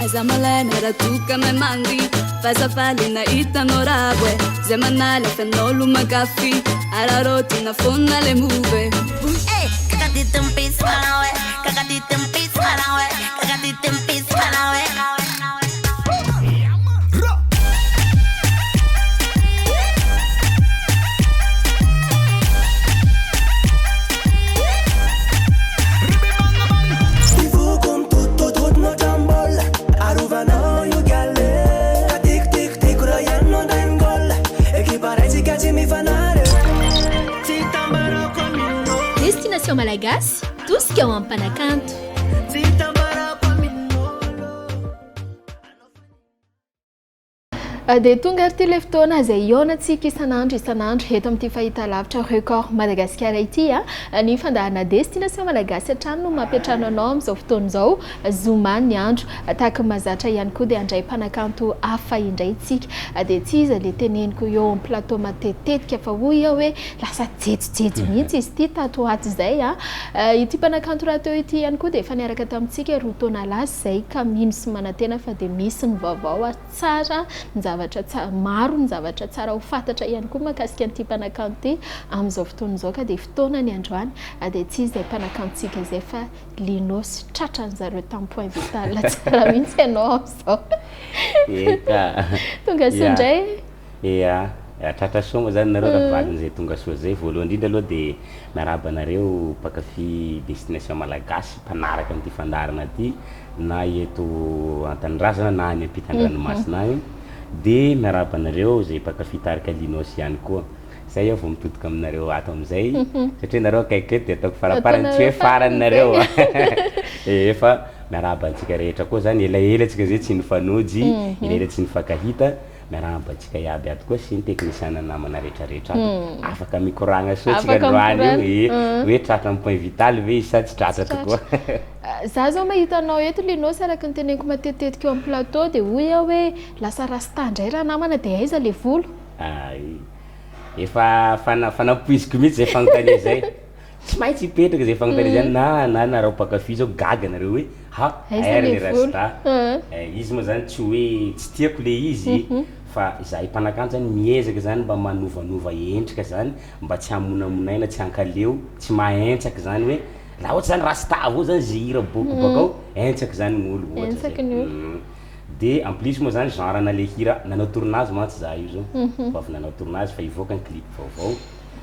azamalena ratuka me mandi fazafalina itanorabwe zemanala fenolu magafi araroti na fonna le move kakatitem pis malawe Destination Malagasy, tout ce qui est en panacanto. Dia tonga ary ty le fotoana izay ionatsika isan'andro eto amin'ity fahita lavitra record Madagascar ity ny fandaharana destination Malagasy hatrany no mampiatrano anao amin'izao fotoana izao zomany ny andro tahaka mahazatra ihany koa dia handray mpanakanto hafa indray tsika dia tsy izy le teneniko eo amin'ny plateau matetetika fa hoy aho hoe lasa jejojejo mihitsy izy ity tato ato izay ity mpanakanto raha teo ity ihany koa dia efa niaraka tamintsika roa taona lasa izay ka mino sy manantena fa dia misy ny vaovao tsara maro ny zavatra tsara ho fantatra ihany koa mahakasika an'ity mpanakanto ity amin'izao fotoana izao ka dia fotoana ny androany dia tsy izy izay mpanakantotsika izay fa LINOS tratrany zareo tamin'ny point vital tsara mihitsy ianao amin'izao tonga soa indray tratra soa moa zany nareo raha valin'izay tonga soa zay voalohany indrindra aloha dia miarahaba anareo mpakafy destination Malagasy mpanaraka amin'ity fandarana ity na eto an-tanindrazana na any ampitan-dranomasina any dia miarahaba anareo zay mpakafy tarika LINOS ihany koa zay aho vao mitodika aminareo ato amin'izay satria nareo kaikaiky dia ataoko faraparany tsy hoe farany nareo efa miarahaba antsika rehetra koa zany elaela antsika zay tsy nifanojy elaela tsy nifankahita miarahaba antsika iaby ato koa sy ny teknisiana namana rehetrarehetra ato afaka mikoragna soa tsika androany io hoe tratra amin'ny point vital ve izy sa tsy tratra tokoa za zao mahita anao eto LINOS araka ny teneniko matetetika eo amin'ny plateau dia hoy aho hoe lasa rasta indray raha namana dia aiza le volo efa fanapoiziko mihitsy zay fanontania zay tsy maintsy hipetraka zay fanontania zany na nareo mpakafy zao gaga nareo hoe airy le rasta izy moa zany tsy hoe tsy tiako le izy fa izahay mpanakanto zany miezaka zany mba manovanova endrika zany mba tsy hamonamonaina tsy hankaleo tsy mahentsaka zany hoe laha ohatry zany rasta avao zany zihira bakao hentsaka zany gn'olo dia en plus moa zany genre na le hira nanao tournage mantsy za io zao fa avy nanao tournage fa hivoaka ny clip vaovao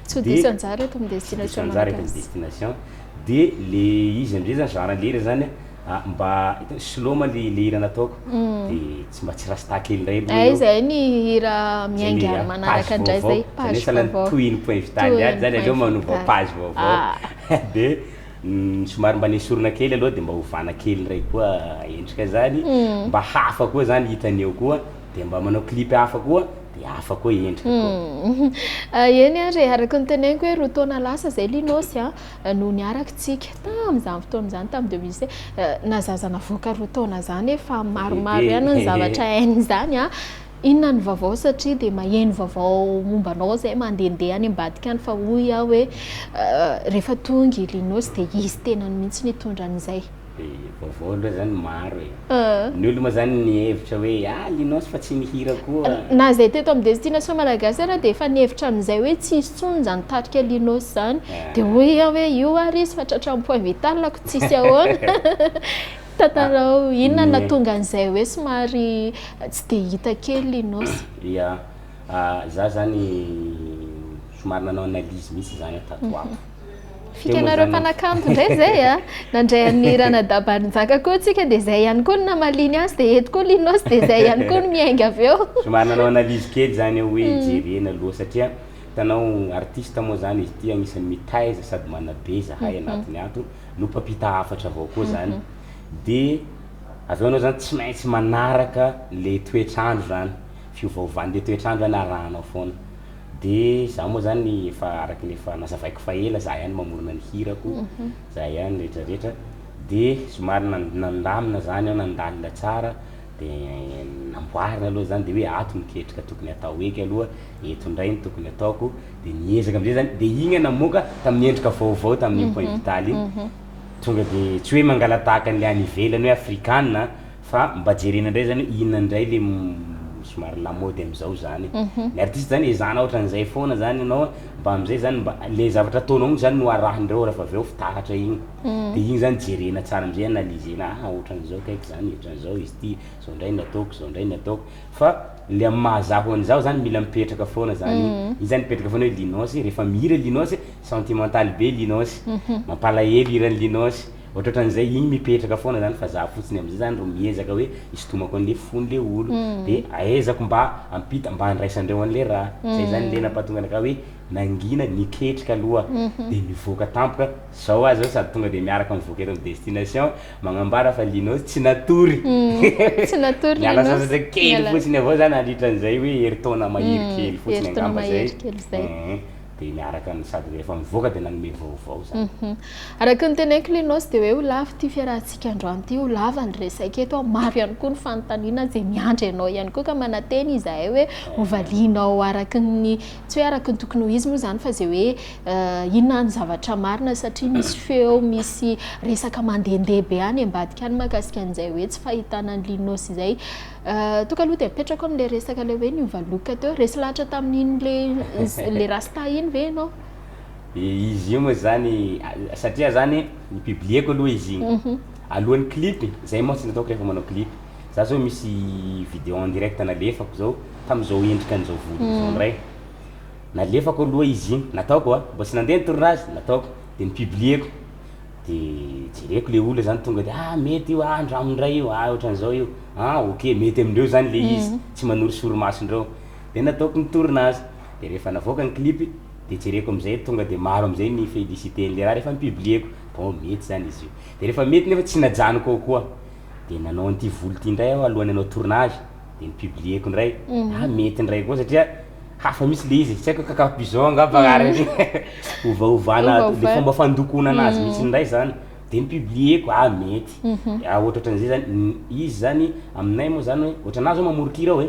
tsy diso anjara eto amin'ny destination destination dia le izy am'zay zany genre lera zany mba sloma le hira nataoko dia tsy mba tsy rasta kely indray zay ny hira miaingy ary manaraka indray zay page vaovao toy ny point vital any zany aleo manova page vaovao dia somary mba nesorona kely aloha dia mba hovana kely ndray koa endrika zany mba hafa koa zany hitaneo koa dia mba manao clip hafa koa dia hafa koa endrika koa eny ary araka ny teneniko hoe roa taona lasa zay LINOS no niarakitsika tamin'izany fotoana zany tamin'ny 2016 nazaza navoaka roa taona zany fa maromaro ihany ny zavatra hainy zany inona ny vaovao satria dia maheno vaovao mombanao zay mandehandeha any ambadika any fa hoy aho hoe rehefa tonga LINOS dia izy tena mihitsy nitondra an'izay vaovao aloha zany maro ny olo moa zany nihevitra hoe LINOS fa tsy nihira koa na zay teto amin'ny destination Malagasy raha dia efa nihevitra amin'izay hoe tsy isy tsony zany tarika LINOS zany dia hoy aho hoe io ary izy fa tratramin'ny point vital ako tsisy ahoana tantarao inona natonga an'izay hoe somary tsy dia hita kely LINOS za zany somary nanao analyse misy zany tatoako fikanareo mpanakanto indray zay nandray any ranadabarinjaka koa tsika dia zay ihany koa no namaliny azy dia eto koa LINOS dia zay ihany koa no miainga avy eo somary nanao analyse kely zany hoe jerena aloha satria tanao artiste moa zany izy ty agnisan'ny mitaiza sady manabe zahay anatiny ato no mpampita hafatra avao koa zany dia avy eo anao zany tsy maintsy manaraka le toetrandro zany fiovaovany le toetrandro zany arahanao foana dia za moa zany efa araky ny efa nazavaiko fa ela za ihany mamorona ny hirako za ihany rehetrarehetra dia somary nandamina zany aho nandalina tsara dia namboarina aloha zany dia hoe ato miketrika tokony atao eky aloha eto indray ny tokony ataoko dia niezaka am'zay zany dia igny namoaka tamin'ny endrika vaovao tamin'ny point vital iny tonga dia tsy hoe mangala tahaka an'le any ivelany hoe afrikanina fa mba jerena ndray zany inona ndray le somary lamody am'izao zany ny artiste zany ezana ohatran'izay foana zany ianao mba am'izay zany mba le zavatra ataonao igny zany no arahindreo rehefa avy eo fitahatra igny de igny zany jerena tsara am'izay analysena ohatran'izao kaiky zany ohatran'izao izy ty zao ndray ny ataoko zao ndray ny ataoko fa le amy mahazaho an'izao zany mila mipetraka foana zany iny zany mipetraka foana hoe LINOS rehefa mihira LINOS sentimental be LINOS mampalahelo hirany LINOS ohatran'izay igny mipetraka foana zany fa za fotsiny am'izay zany ro miezaka hoe isotomako an'le fon'le olo de aezako mba ampita mba andraisandreo an'le raha zay zany le nampahatonga anaka hoe nangina niketrika aloha de mivoaka tampoka zao azy zao sady tonga de miaraka mivoaka eto amy destination magnambara fa LINOS tsy natory tsy natory miala sasatra kely fotsiny avao zany andritran'izay hoe heritaona mahery kely fotsiny angamba zay de miaraka sady rehefa mivoaka de nanome vaovao zany araka ny tenaiko LINOS de hoe ho lava ty fiarahantsika androany ty ho lava ny resaka eto maro ihany koa ny fanontaniana zay miandry ianao ihany koa ka mananteny izahay hoe hovalianao araka ny tsy hoe araka ny tokony ho izy moa zany fa zay hoe inona ny zavatra marina satria misy feo misy resaka mandehandeha be any ambadika any mahakasika an'izay hoe tsy fahitana ny LINOS izay toka aloha de mipetraka am'le resaka le hoe nivaloka teo resy lahatra tamin'iny le rasta iny ve ianao izy io moa zany satria zany nipublieko aloha izy igny alohan'ny clip zay moa tsy nataoko rehefa manao clip za zao misy vidéo en direct nalefako zao tam'izao endrika an'izao volo zao ndray nalefako aloha izy igny nataoko mbo tsy nandeha ny tournage nataoko de nipublieko de jereko le olo zany tonga de mety io andramondray io ohatran'izao io ok mety amindreo zany le izy tsy manorisoromasondreo de nataoko ny tournage de rehefa navoaka ny clip de jereko am'izay tonga de maro am'izay ny félicité n'le raha rehefa nipublieko bon mety zany izy io de rehefa mety nefa tsy najanoko ao koa de nanao an'ity volo ty ndray aho alohan'ny anao tournage de nipublieko ndray mety ndray koa satria hafa misy le izy tsy haiko kakapigeon angamba agnarany ovaovana le fomba fandokona anazy misy ndray zany de nipublieko mety ohatran'izay zany izy zany aminay moa zany hoe ohatranahy zao mamorokira hoe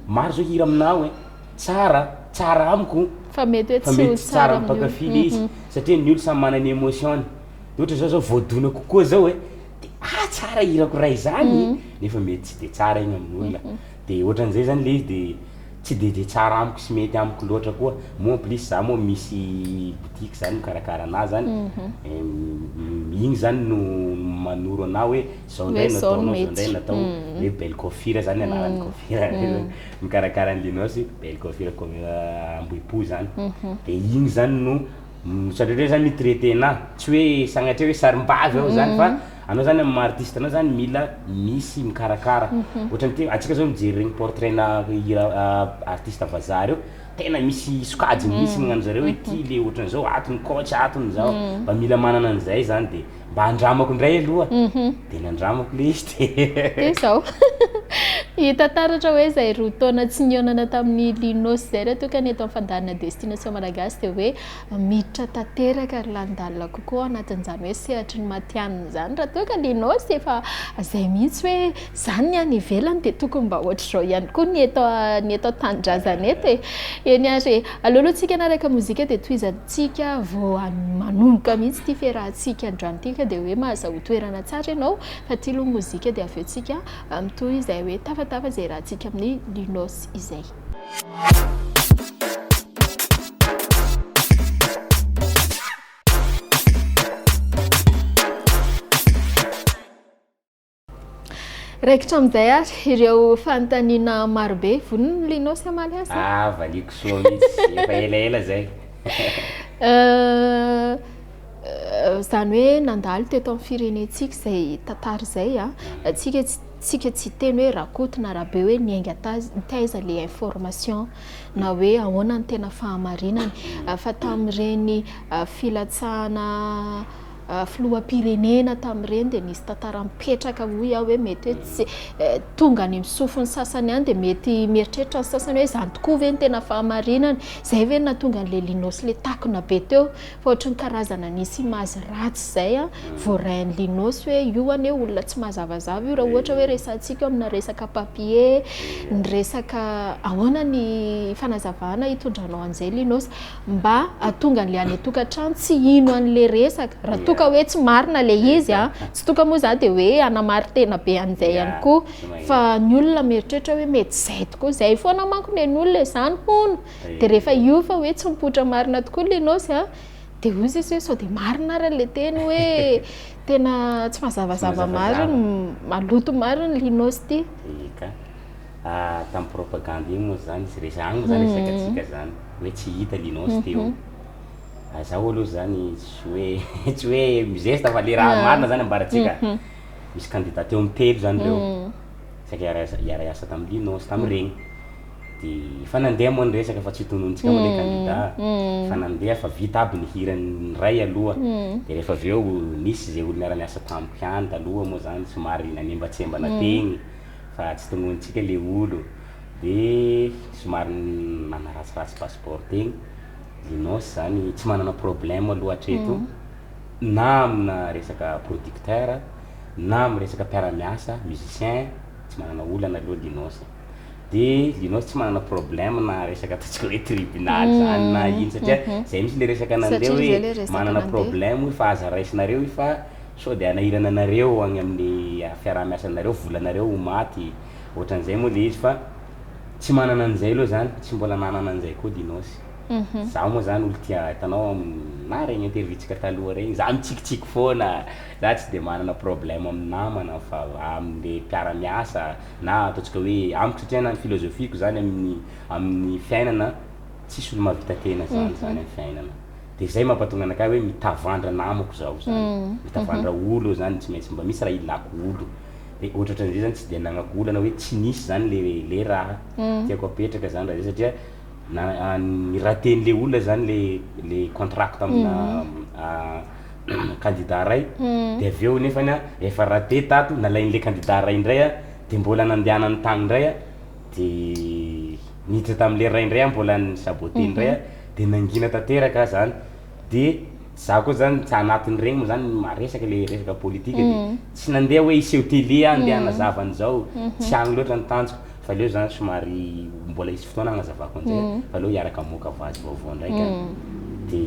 maro zao hira aminao hoe tsara amiko fa mety tsara mpakafy le izy satria ny olo samy manany émotion de ohatra zao vodona kokoa zao hoe de tsara hirako ray zany nefa mety tsy de tsara igny amin'olona de ohatran'izay zany le izy de tsy de tsara amiko sy mety amiko loatra koa mo plus za moa misy boutique zany mikarakara anazy zany igny zany no manoro ana hoe zao ndray nataonao zao ndray natao hoe belle coiffure zany anarany coiffure mikarakara ny LINOS belle coiffure comme ambohipo zany de igny zany no satria zany mitraité na tsy hoe sagnatria hoe sarim-bavy ao zany fa anao zany amin'ny artiste anao zany mila misy mikarakara ohatran'ty atsika zao mijery regny portrait na artiste vazaha reo tena misy sokajiny misy magnano zareo hoe ty le ohatran'izao atony coach atony zao mba mila manana an'izay zany de mba andramako ndray aloha de nandramako le izy de zao hitantaratra hoe zay roa taona tsy nionana tamin'ny LINOS zay raha toka ny eto am'fandaharana destination malagasy de hoe miditra tanteraka ry landalina kokoa anatin'izany hoe sehatry ny matianina zany raha toka LINOS efa zay mihitsy hoe zany ny any ivelany de tokony mba ohatr'izao ihany koa ny eto tandrazana eto eny ary alohantsika naraka mozika de toizantsika vao manomboka mihitsy ty fiarahantsika androany tika de hoe mahazaho toerana tsara ianao fa ty aloha mozika de avy eo tsika mitoy izay hoe tafatafa zay rahantsika amin'ny LINOS izay raikitra am'izay ary ireo fanontaniana marobe voniny LINOS amaly asa valiko soa mihitsy efa elaela zay zany hoe nandalo teto amin'ny firenentsika zay tantara zay tsika tsy teny hoe rakoto na raha be hoe niainga taiza le information na hoe ahoana ny tena fahamarinany fa tamin'ireny filatsahana filoham-pirenena tamin'ireny de nisy tantara mipetraka hoy aho hoe mety hoe tsy tonga ny misofony sasany any de mety mieritreritra ny sasany hoe zany tokoa ve ny tena fahamarinany zay ve na tonga n'le LINOS le takona be teo fa ohatry ny karazana nisy imazy ratsy zay voarain'ny LINOS hoe io ane olona tsy mazavazava io raha ohatra hoe resantsika amina resaka papier ny resaka ahoana ny fanazavana hitondranao an'izay LINOS mba atonga n'le any tokantrano tsy ino an'le resaka raha toka hoe tsy marina le izy a tsy toka moa za de hoe anamary tena be an'izay ihany koa fa ny olona mieritreritra hoe mety zay tokoa zay foana manko ny olona zany hono de rehefa io fa hoe tsy mipoitra marina tokoa linosy a de ozy izy hoe sao de marina ary le teny hoe tena tsy mazavazava mariny maloto mariny linosy ty tamin'ny propagande igny moa zany izy resa agny zany resakatsika zany hoe tsy hita linosy teo zaho aloha zany tsy hoe mizesta fa le raha marina zany ambaratsika misy candidat teo mitelo zany reo saika iara-iasa tamin'ny linosy tamin'regny de fa nandeha moa ny resaka fa tsy tononontsika moa le candidat fa nandeha fa vita aby ny hirany ray aloha de rehefa avy eo nisy zay olo miara-miasa tampoky any taloha moa zany somary nanembatsembana tegny fa tsy tononontsika le olo de somary manaratsiratsy passeport tegny linosy zany tsy manana problème aloha hatreto na amina resaka producteur na amin'ny resaka mpiara-miasa musicien tsy manana olana aloha linosy de linosy tsy manana problème na resaka ataontsika hoe tribunal zany na ino satria zay misy le resaka nandeha hoe manana problème fa aza raisinareo fa sao de anahirana anareo agny amin'ny fiara-miasanareo volanareo ho maty ohatran'izay moa le izy fa tsy manana an'izay aloha zany tsy mbola nanana an'izay koa linosy za moa zany olo tia hitanao na regny interviewtsika taloha regny za mitsikitsiky foana za tsy de manana problème amin'ny namana fa amin'le mpiara-miasa na ataontsika hoe amiko satria na ny filozofiako zany amin'ny fiainana tsisy olo mahavita tena zany amin'ny fiainana de zay mampatonga anakay hoe mitavandra namako zaho zany mitavandra olo zany tsy maintsy mba misy raha ilako olo de ohatraohatran'izay zany tsy de nanagolana hoe tsy nisy zany le raha tiako apetraka zany raha zay satria ny raten'le olona zany le contract amina candidat ray de avy eo nefany a efa rate tato nalain'le candidat ray indray a de mbola nandehanany tagny indray a de niditra tamin'le ray indray a mbola ny saboté indray a de nangina tanteraka zany de za koa zany tsy anatin'ny regny moa zany maresaka le resaka politika de tsy nandeha hoe iseho télé andeha hanazava an'izao tsy agny loatra ny tanjoko fa leo zany somary mbola isy fotoana agnazavako an'izay fa leo hiaraka moka vazy vaovao ndraika de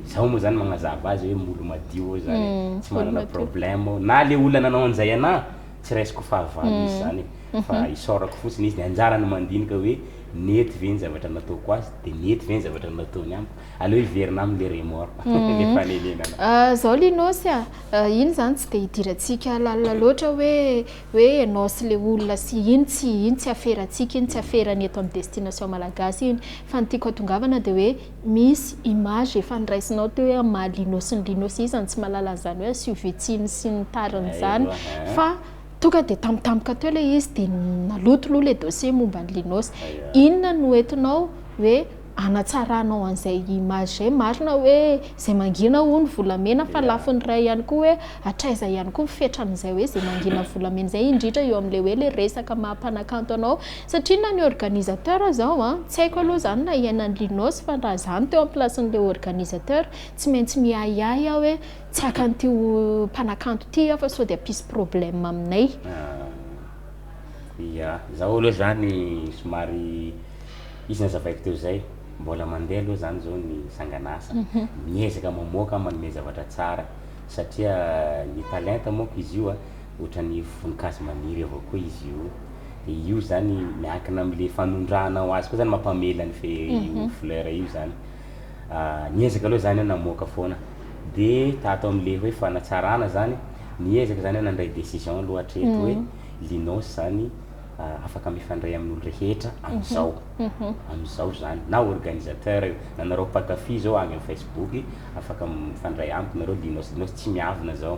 zaho moa zany magnazava azy hoe molo madio zany tsy manana problème na le olona nanao an'izay ana tsy raisiko fahavalo izy zany fa isorako fotsiny izy de anjarany mandinika hoe nety ve ny zavatra nataoko azy de nety ve ny zavatra nataony amiko aleo hiverina am'le remords le fanenenana zao linosy iny zany tsy de hidirantsika lalina loatra hoe ianao sy le olona sy iny tsy aferatsika iny tsy aferany eto amin'ny destination malagasy iny fa ny tiako atongavana de hoe misy image efa niraisinao teo hoe mahalinosy ny linosy izany tsy mahalala zany hoe asuvetsiny sy ny tariny zany fa tonga de tampotampoka teo le izy de nalotoloha le dossier momba ny linosy inona no entinao hoe anatsaranao an'izay image zay marina hoe zay mangina hony volamena fa lafiny ray ihany koa hoe atraiza ihany koa mifetran'izay hoe zay mangina volamena zay indrindra eo amin'le hoe le resaka mahampanakanto anao satria na ny organisateur zao a tsy haiko aloha zany na iainan'ny linosy fa raha zany teo amin'ny placen'le organisateur tsy maintsy miahiahy aho hoe tsy akan'ity mpanakanto ty fa sao de ampisy problème aminay ya zaho aloha zany somary izy nazavaiko teo zay mbola mandeha aloha zany zao ny sanganasa miezaka mamoaka manome zavatra tsara satria ny talenta moako izy io a ohatran'ny voninkazo maniry avao koa izy io de io zany miankina am'le fanondranao azy koa zany mampamela ny fleur io zany niezaka aloha zany namoaka foana de tato am'le hoe fanatsarana zany niezaka zany nandray décision aloha hatreto hoe linosy zany afaka mifandray amin'olo rehetra am'izao zany na organisateur nanareo pakafy zao agny amin'ny Facebook afaka mifandray amiko nareo linosy tsy miavina zao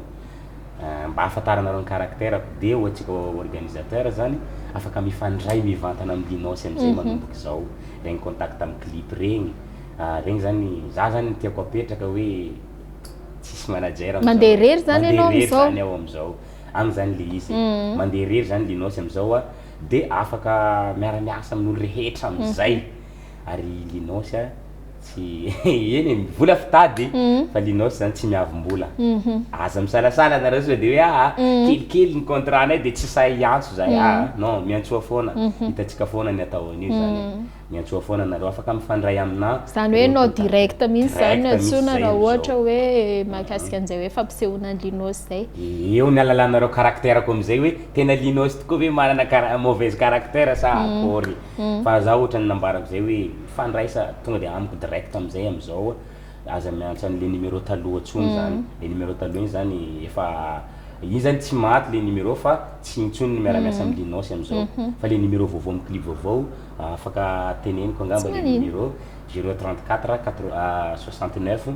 mba ahafantaranareo ny caractère de ohatsika organisateur zany afaka mifandray mivantana amin'ny linosy am'izay manomboka zao regny contact amin'ny clip regny zany za zany tiako apetraka hoe tsisy manager mandeha rery zany ianao am'izao ao am'izao agny zany le izy mandeha rery zany linosy am'izao a de afaka miara-miasa amin'olo rehetra am'izay ary linosy a tsy eny vola fitady fa linosy zany tsy miavim-bola aza misalasala nareo sao de hoe kelikely ny contrat-nay de tsy say antso zay non miantsoa foana hitatsika foana ny atao an'io zany miantsoa foana anareo afaka mifandray amina zany hoe nao direct mihitsy zany atsona raha ohatra hoe mahakasika an'izay hoe fampisehoana ny linos zay eo ny alalanareo caractère ko amizay hoe tena linos tokoa hoe manana mauvaise caractère sa akory fa za ohatra ny nambara amizay hoe mifandraisa tonga de amiko direct amizay amizao aza miantsa an'le numéro taloha tsony zany le numéro taloha iny zany efa iny zany tsy maty le numéro fa tsy intsony ny miara-miasa amin'ny linos amizao fa le numéro vaovao amin'ny clip vaovao afaka teneniko angamba le numéro 034 69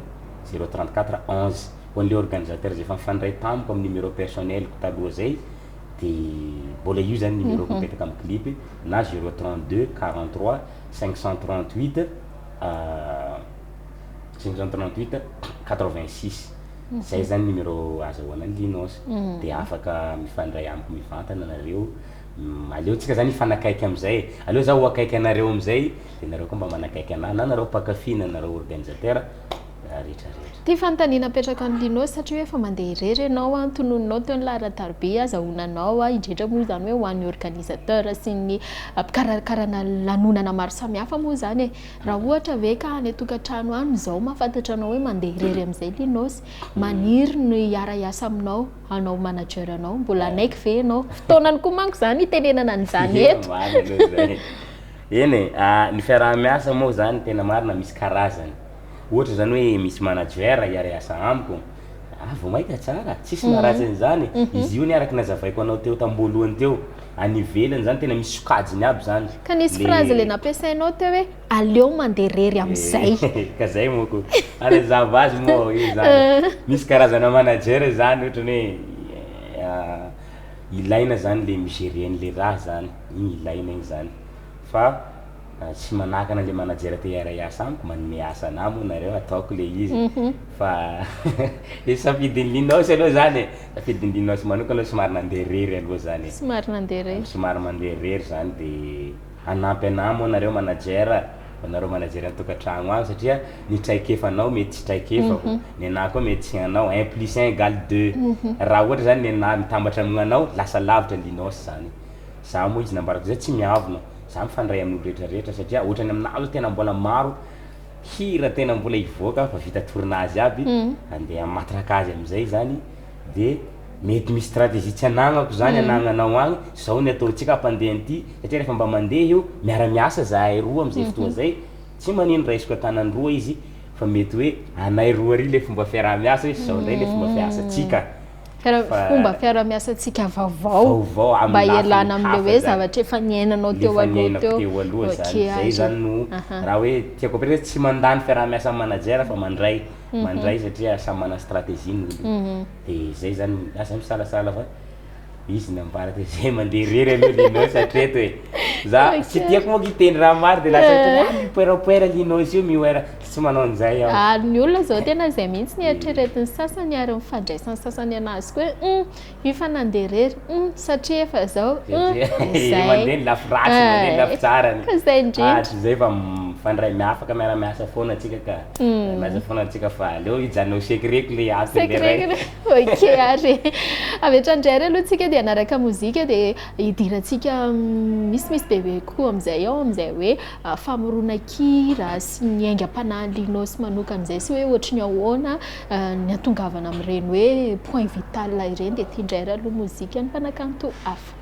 034 11 ho an'le organisateur zay efa mifandray tamiko amin'ny numéro personnel ko taloha zay de mbola io zany numéro ko mipetaka amin'ny clip na 032 43 538 538 86 zay zany numéro azahoana ny linos de afaka mifandray amiko mivantana nareo aleo tsika zany ifanakaiky amizay aleo za ho akaiky anareo amizay de nareo koa mba manakaiky anahy na nareo pakafina nareo organisateur rehetrarehetra ty fanontaniana apetraka amin'ny linos satria hoe efa mandeha irery ianao a tonononao teo ny laharatarbe azahoananao a indrindra moa zany hoe ho an'ny organisateur sy ny mpikarakarana lanonana maro samihafa moa zany e raha ohatra ve ka any tokantrano any zao mahafantatra anao hoe mandeha irery amizay linos maniry ny hiara-iasa aminao anao manager anao mbola anaiky ve anao fotoanany koa manko zany itenenana an'izany eto eny ny fiaraha-miasa moa zany tena marina misy karazany ohatra zany hoe misy manager hiara-iasa amiko vao mahita tsara tsisy maratsiny zany izy io niaraka nazavaiko anao teo tamboalohany teo any ivelany zany tena misy sokajiny aby zany ka nisy phrase le nampiasainao teo hoe aleo mandeha irery amizay ka zay moko ana zava azy moa io zany misy karazana manager zany ohatrany hoe ilaina zany le migérer le raha zany iny ilaina iny zany fa tsy manakana le manager te hiara-iasa amiko manome asa ana moa nareo ataoko le izy fa safidiny linos aloha zany safidiny linos manokana aloha somary nandeha rery aloha zany somary mandeha rery somary mandeha rery zany de anampy ana moa nareo manager anareo manager an-tokantragno agny satria ny traikefanao mety tsy traikefako ny anahy koa mety tsy anao 1 plus 1 égale 2 raha ohatra zany ny anahy mitambatra aminanao lasa lavitra linos zany za moa izy nambarako zay tsy miavona za mifandray amin'olo rehetrarehetra satria ohatrany aminazy tena mbola maro hira tena mbola ivoaka fa vita tournazy aby andeha matraka azy amizay zany de mety misy stratégie tsy anagnako zany anagnanao agny zao ny ataontsika ampandeha an'ity satria rehefa mba mandeha io miara-miasa zahay roa amizay fotoa zay tsy manino raisiko tanany roa izy fa mety hoe anay roa ry le fomba fiara-miasa hoe zao ndray le fomba fiasantsika fomba fiara-miasantsika vaovao mba ialana am'le hoe zavatra efa niainanao teo aloha zay zany no raha hoe tiako apetaka hoe tsy mandany fiara-miasa manager fa mandray satria samy mana stratégie ny olo de zay zany asa misalasala fa izy nambara te zay mandeha rery aloha linos hatreto hoe za tsy tiako moa kiteny raha maro de lasa mipoerapoera linos io mioera tsy manao an'izay aho ny olona zao tena zay mihitsy ny eritreretiny sasany ary mifandraisan'ny sasany anazy koa hoe io fa nandeha rery satria efa zao mandeha ny lafiratsy mandeha ny lafitsarany ka zay indrindra zay fa mifandray miafaka miara-miasa foana atsika ka miasa foana atsika fa aleo ijanao secret le secret ok ary avetrandray aloha tsika de anaraka mozika de idirantsika misy bebe koa amizay ao amizay hoe famorona kira sy ny aingam-panahy linos manokana amizay sy hoe ohatry ny ahoana ny atongavana amin'ireny hoe point vital ireny de tiandray aloha mozika ny mpanakanto hafa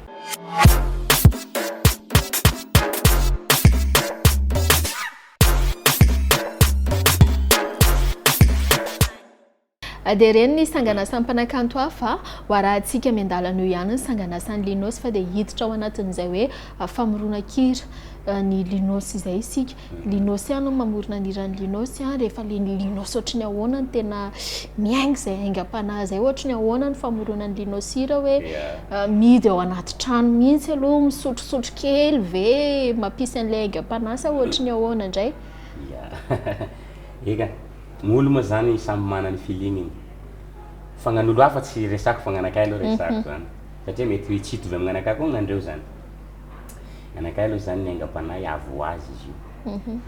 de reny ny sanganasa mmpanakanto hafa ho rahantsika miandalana io ihany ny sanganasany linos fa de hiditra ao anatin'izay hoe famorona kira ny linos izay isika linos ihany mamorona ny irany linos rehefa le linos ohatry ny ahoana ny tena miainga zay aingam-panahy zay ohatry ny ahoana ny famorona ny linos ira hoe midy ao anaty trano mihitsy aloha misotrosotro kely ve mampisy an'ilay aingam-panahy sa ohatry ny ahoana indray eka gn'olo moa zany samby mana ny feeling fa gn'an'olo hafa tsy resako fa gn'anakay aloha resako zany satria mety hoe tsy hitovy amin'anakay koa gn'andreo zany gn'anakay aloha zany ny aingam-panahy avo azy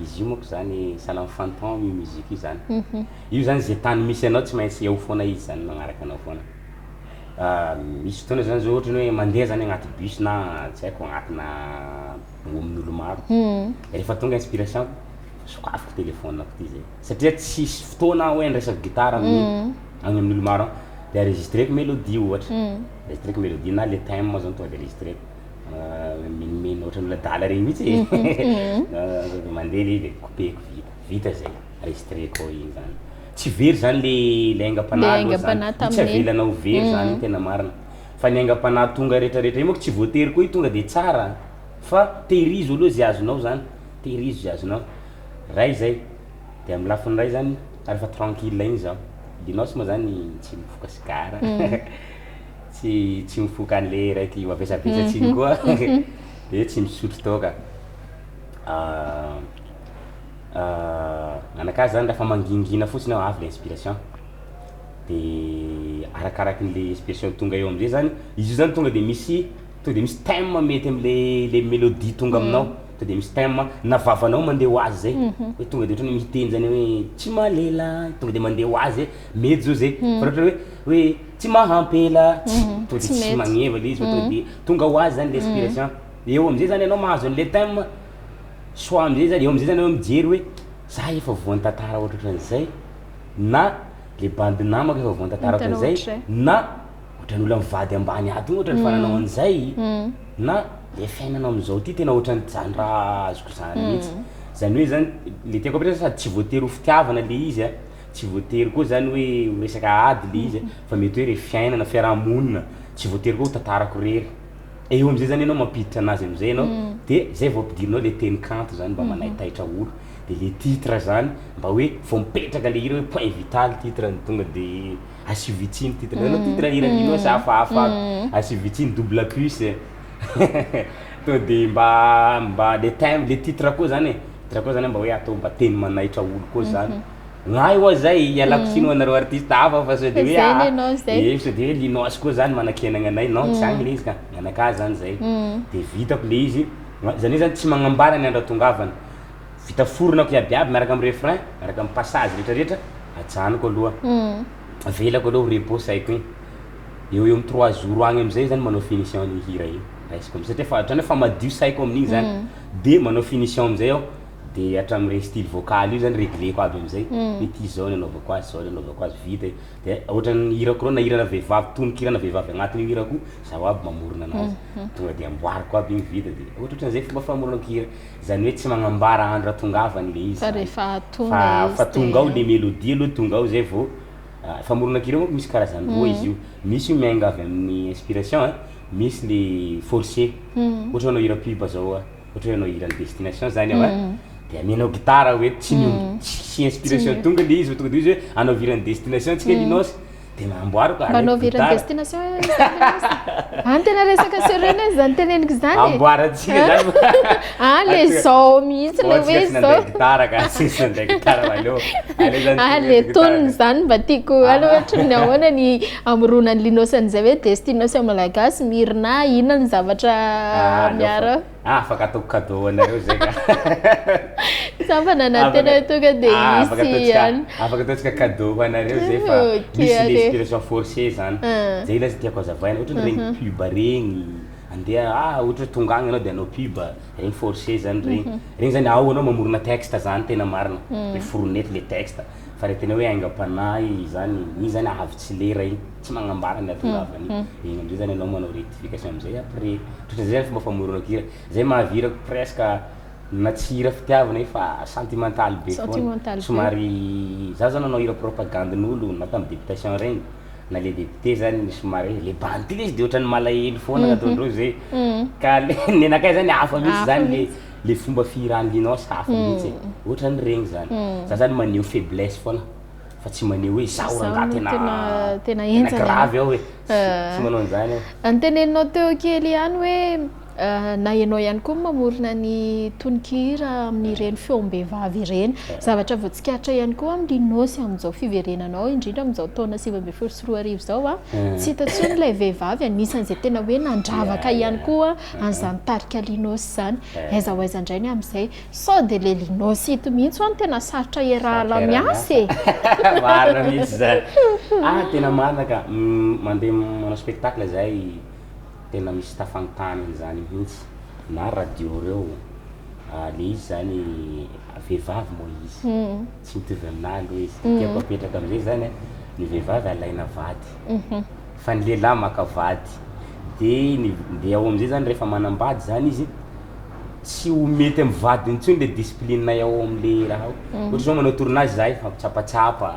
izy io moko zany salam fantan io muzika io zany io zany zay tany misy anao tsy maintsy eo foana izy zany magnaraka anao foana misy fotoana zany zao ohatra hoe mandeha zany agnaty bus na tsy haiko agnatina amin'olo maro rehefa tonga inspiration sokafiko téléphone-ako ty zay satria tsisy fotoana hoe andraisako gitara agny amin'olo maro de enregistreko mélodie ohatra enregistreko mélodie na le thème zany tonga de enregistreko minimina ohatra ny ladala regny mihitsy mandeha le de coupeko vita zay enregistreko igny zany tsy very zany le aingam-panahy zany tsy avelana ho very zany tena marina fa ny aingam-panahy tonga rehetrarehetra io monko tsy voatery koa io tonga de tsara fa tehirizo aloha zay azonao zany tehirizo zay azonao ray zay de amin'ny lafiny ray zany rehefa tranquille igny zaho LINOS moa zany tsy mifoka sigara tsy mifoka an'le raiky mavesabesatry igny koa de tsy misotro toka anakahy zany lafa mangingina fotsiny aho avy le inspiration de arakaraky le inspiration tonga eo am'zay zany izy io zany tonga de misy thème mety am'le mélodie tonga aminao tonga de misy thème na vavanao mandeha ho azy zay hoe tonga de ohatrany miteny zany hoe tsy malela tonga de mandeha ho azy mety zao zay fa ohatra hoe tsy mahampela tonga de tsy magneva le izy tonga de tonga ho azy zany le inspiration eo am'zay zany anao mahazo an'le thème soit am'zay zany eo am'zay zany anao mijery hoe za efa voan'ny tantara ohatran'izay na le bandy namako efa voan'ny tantara ohatran'izay na ohatran'olo mivady ambany ato igny ohatran'ny fananao an'izay na le fiainanao am'zao ty tena ohatran'ny zany raha azoko zany mihitsy zany hoe zany le tiako ampiretra sady tsy voatery ho fitiavana le izy tsy voatery koa zany hoe resaka ady le izy fa mety hoe re fiainana fiarahamonina tsy voatery koa ho tantarako rery eo am'zay zany anao mampiditra anazy am'zay anao de zay vao ampidirinao le teny kanto zany mba manahitaitra olo de le titre zany mba hoe vao mipetraka le hira hoe point vital titre tonga de asivitsiny titre anao titre hira LINOS hafahafa asivitsiny double puce tonga de mba le thème le titre koa zany titre koa zany mba hoe atao mba teny manahitra olo koa zany gnahy oa zay ialako tsiny anareo artiste hafa fa sao de hoe sao de hoe LINOS koa zany manakenagna anay non tsy agny le izy ka anakahy zany zay de vitako le izy zany hoe zany tsy magnambara ny andro tongavana vita foronako iabiaby miaraka amin'ny refrain miaraka amin'ny passage rehetrarehetra ajanoko aloha avelako aloha ho repos saiko igny eo amin'ny 3 jours agny am'zay zany manao finition ny hira igny raisiko am'zay satria fa ohatrany fa madio saiko amin'igny zany de manao finition am'zay aho de hatramin're style vocal io zany régleko aby am'zay ity zao ny anaovako azy zao ny anaovako azy vita de ohatran'ny hirako reo na hirana vehivavy toniky hirana vehivavy agnatin'io hirako zaho aby mamorona anazy tonga de amboariko aby igny vita de ohatran'izay fomba famoronako hira zany hoe tsy magnambara andro atongavany le izy fa rehefa fa tonga ao le mélodie aloha tonga ao zay vao famoronako hira moa misy karazany roa izy io misy io miainga avy amin'ny inspiration misy le forcé ohatra anao hira pub zao ohatra anao hira destination zany ao de amenao gitara hoe tsy inspiration tonga le izy tonga de izy hoe anao virany destination tsika LINOS de mamboariko manao virany destination tena resaka serenazy zany teneniko zany amboarantsika zany le zao mihitsy le hoe zao gitara ka sisy nanday gitara valeo le tonony zany mba tiako ohatra ny ahoana ny amoronany LINOS an'izay hoe destination malagasy mirina inona ny zavatra miara afaka ataoko cadeau anareo zay ka sampanana tena tonga de misy afaka ataotsika cadeau ho anareo zay fa misy le inspiration forcée zany zay lazy tiako azavaina ohatra regny pub regny andeha ohatra tonga agny anao de anao pub regny forcé zany regny zany ao anao mamorona texte zany tena marina le foronety le texte fa re tena hoe aingam-panahy zany igny zany ahavitsy lera igny tsy magnambara ny atongavany igny am'zay zany anao manao rectification am'zay après ohatran'izay zany fomba famoronako hira zay mahavirako presque na tsy hira fitiavana fa sentimental be foana somary za zany anao hira propagandin'olo na tamin'ny députation regny na le député zany somary le banty le izy de ohatran'ny malahelo foana ataondreo zay ka ny anakay zany hafa mihitsy zany le fomba fihirany LINOS hafa mihitsy ohatran'ny regny zany za zany maneho faiblesse foana fa tsy maneho hoe zaho rangahy tena grave aho hoe tsy manao an'izany aho anteneninao teo kely ihany hoe na ianao ihany koa mamorona ny tononkira amin'ireny feom-behivavy ireny zavatra voatsikatra ihany koa amin'ny linosy amin'izao fiverenanao indrindra amin'izao taona 2024 zao a tsy hitantsony ilay vehivavy anisan'izay tena hoe nandravaka ihany koa an'izany tarika linosy zany aiza ho aiza indray ny amin'izay sao dia ilay linosy hito mihitsy ho any tena sarotra iarahana miasy marina mihitsy zany tena marina ka mandeha manao spectacle zay tena misy tafantany zany mihitsy na radio reo le izy zany vehivavy moa izy tsy mitovy aminahy aloha izy tiako apetraka amin'izay zany ny vehivavy alaina vady fa ny lehilahy maka vady dia ao amin'izay zany rehefa manambady zany izy tsy ho mety amin'ny vadiny intsony le discipline ao amin'le raha ohatra zao manao tournage zahay fampitsapatsapa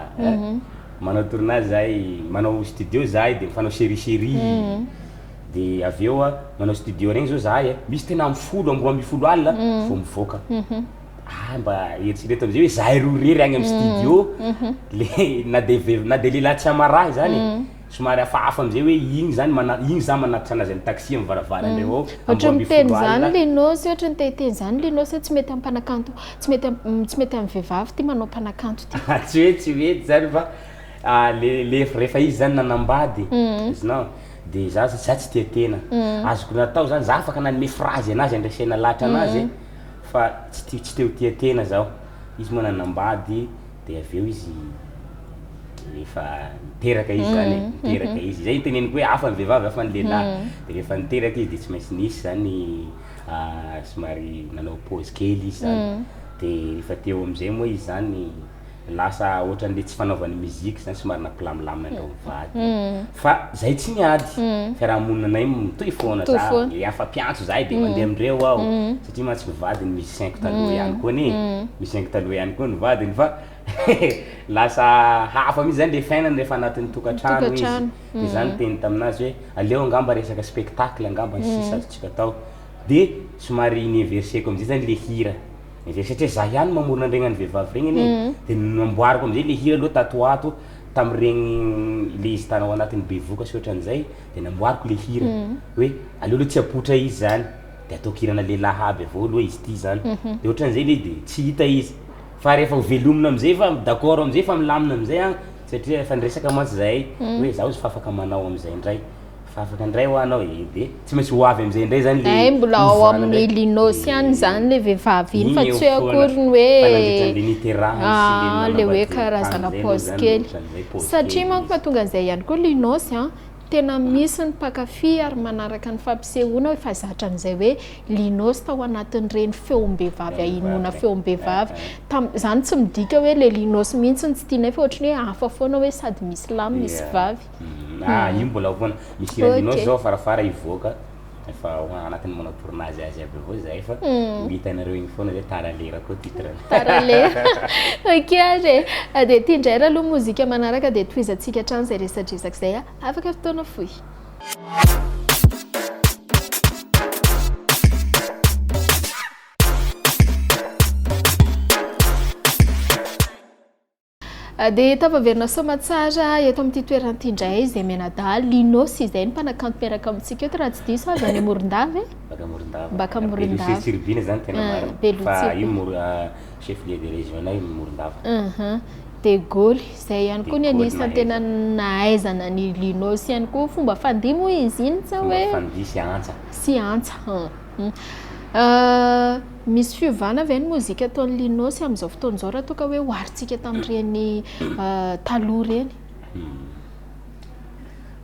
manao tournage zahay manao studio zahay dia mifanao série dia avy eo manao studio regny zao zahay misy tena amin'ny 10 alina vao mivoaka mba eritrereto am'izay hoe zahay roa rery agny amin'ny studio le na dia lehilahy tsy amarahy zany somary hafahafa am'izay hoe igny zany igny za manatitra anazy amin'ny taxi amin'ny varavarany reo ao ohatra miteny zany linosy ohatra ny teteny zany linosy tsy mety amin'ny mpanakanto tsy mety amin'ny vehivavy ty manao mpanakanto ty tsy mety zany fa le rehefa izy zany nanambady izinao dia za tsy tia tena azoko natao zany za afaka nanome phrase anazy andraisana lahatra anazy fa tsy teo tia tena zaho izy moa nanambady dia avy eo izy efa miteraka izy zany miteraka izy zay teneniko hoe hafa ny vehivavy hafa ny lehilahy dia rehefa niteraka izy dia tsy maintsy nisy zany somary nanao pause kely izy zany dia rehefa teo am'izay moa izy zany lasa ohatran'le tsy fanaovany muzika zany somary nampilamilamina andao mivady fa zay tsy niady fiarahamonina mitohy foana za afampiantso zahay dia mandeha amindreo aho satria mantsy mivady ny musicien-ko taloha ihany koa musicien-ko taloha ihany koa nivadiny fa lasa hafa mihitsy zany le fiainany rehefa anatin'ny tokantrano izy dia zany teny taminazy hoe aleo angamba resaka spectacle angamba ny sisa azotsika atao dia somary universieko am'izay zany le hira satria za ihany mamorona andregny any vehivavy regny anie dia namboariko am'izay le hira aloha tatoato tamin'iregny le izy tanao anatin'ny bevoka sy ohatran'izay dia namboariko le hira hoe aleoloha tsy apotra izy zany dia ataoko hirana lehilahy aby avao aloha izy ty zany dia ohatran'izay le dia tsy hita izy fa rehefa ho velomina am'izay fa d'accord am'izay fa milamina am'izay agny satria efa niresaka mantsy zahay hoe zaho izy fa afaka manao am'izay indray fa afaka indray ho anao dia tsy maintsy ho avy am'izay indray zany le mbola ao amin'ny linosy ihany zany le vehivavy iny fa tsy hoe akory ny hoe le hoe karazana pause kely satria manko mahatonga an'izay ihany koa linosy tena misy ny mpakafy ary manaraka ny fampisehoana hoe fa zatra an'izay hoe linosy tao anatin'ireny feom-behivavy ahinoana feom-behivavy zany tsy midika hoe le linosy mihitsy ny tsy tianay fa ohatrany hoe hafa foana hoe sady misy lamy misy vavy io mbola foana misy hira linosy zao farafara ivoaka efa anatin'ny manao tournage azy aby avao zay fa hitanareo igny foana zay taralera koa titrany taralera ok ary dia tia indray raha aloha mozika manaraka dia tohizatsika hatrany zay resadresaka izay afaka fotoana fohy dia tafaverina somatsara eto amin'ity toerana ity indray izay menadaly linosy izay ny mpanakanto miaraka amintsika eto raha tsy diso avy any Morondava baka Morondava Sirbina zany tena marina fa io chef lieu de région nay Morondava de Gaulle zay ihany koa ny anisany tena nahaizana ny linosy ihany koa fomba fandihy moa izy iny sa hoe fandihy sy antsa misy fiovana avy ny mozika ataon'ny linosy amin'izao fotoan'izao raha toa ka hoe hoaritsika tamin'ireny taloha reny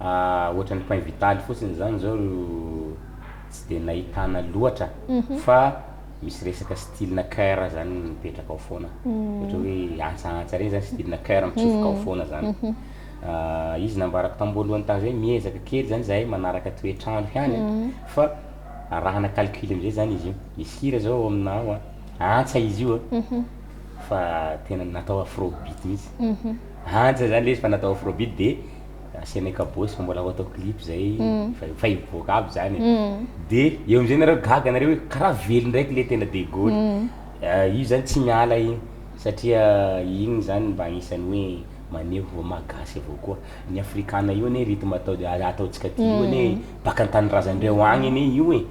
ohatran'ny pain vital fotsiny zany zao tsy dia nahitana loatra fa misy resaka style cœur zany mipetraka ao foana ohatra hoe antsantsa reny zany style cœur mitsofoka ao foana zany izy nambarako tamboalohany tany zay miezaka kely zany zahay manaraka toetrandro ihany fa rahana calcul am'izay zany izy io misy hira zao aminao antsa izy io fa tena natao afrobeat mihitsy antsa zany le izy fa natao afrobeat dia asianay kabosy fa mbola ho atao clip zay fa hivoaka aby zany dia eo am'izay nareo gaga nareo hoe karaha velo ndraiky le tena de Gaulle io zany tsy miala igny satria igny zany mba agnisan'ny hoe maneho magasy avao koa ny afrikana io ne rythme ataontsika ty io ne baka an-tanirazandreo agny ine io e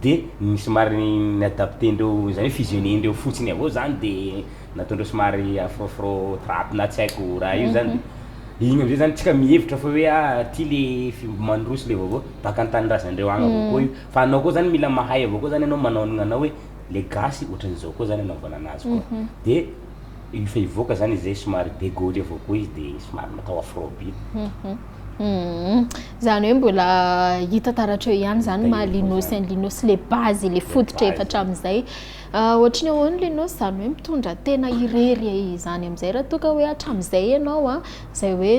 de ny somary ny adapté-ndreo zany hoe fusionné-ndreo fotsiny avao zany de nataondreo somary afro trap na tsy haiko raha io zany de igny am'zay zany tsika mihevitra fa hoe ty le mandrosy le vaovao baka an-tanirazandreo agny avao koa io fa anao koa zany mila mahay avao koa zany anao manao anao hoe le gasy ohatran'izao koa zany anaovana anazy koa de fa ivoaka zany izay somary dégaulé avao koa izy de somary natao afrobeat zany hoe mbola hita taratreo ihany zany linos le base le fototra efa hatramin'izay ohatry ny ahoana linos zany hoe mitondra tena irery zany am'izay raha toka hoe hatramin'izay ianao zay hoe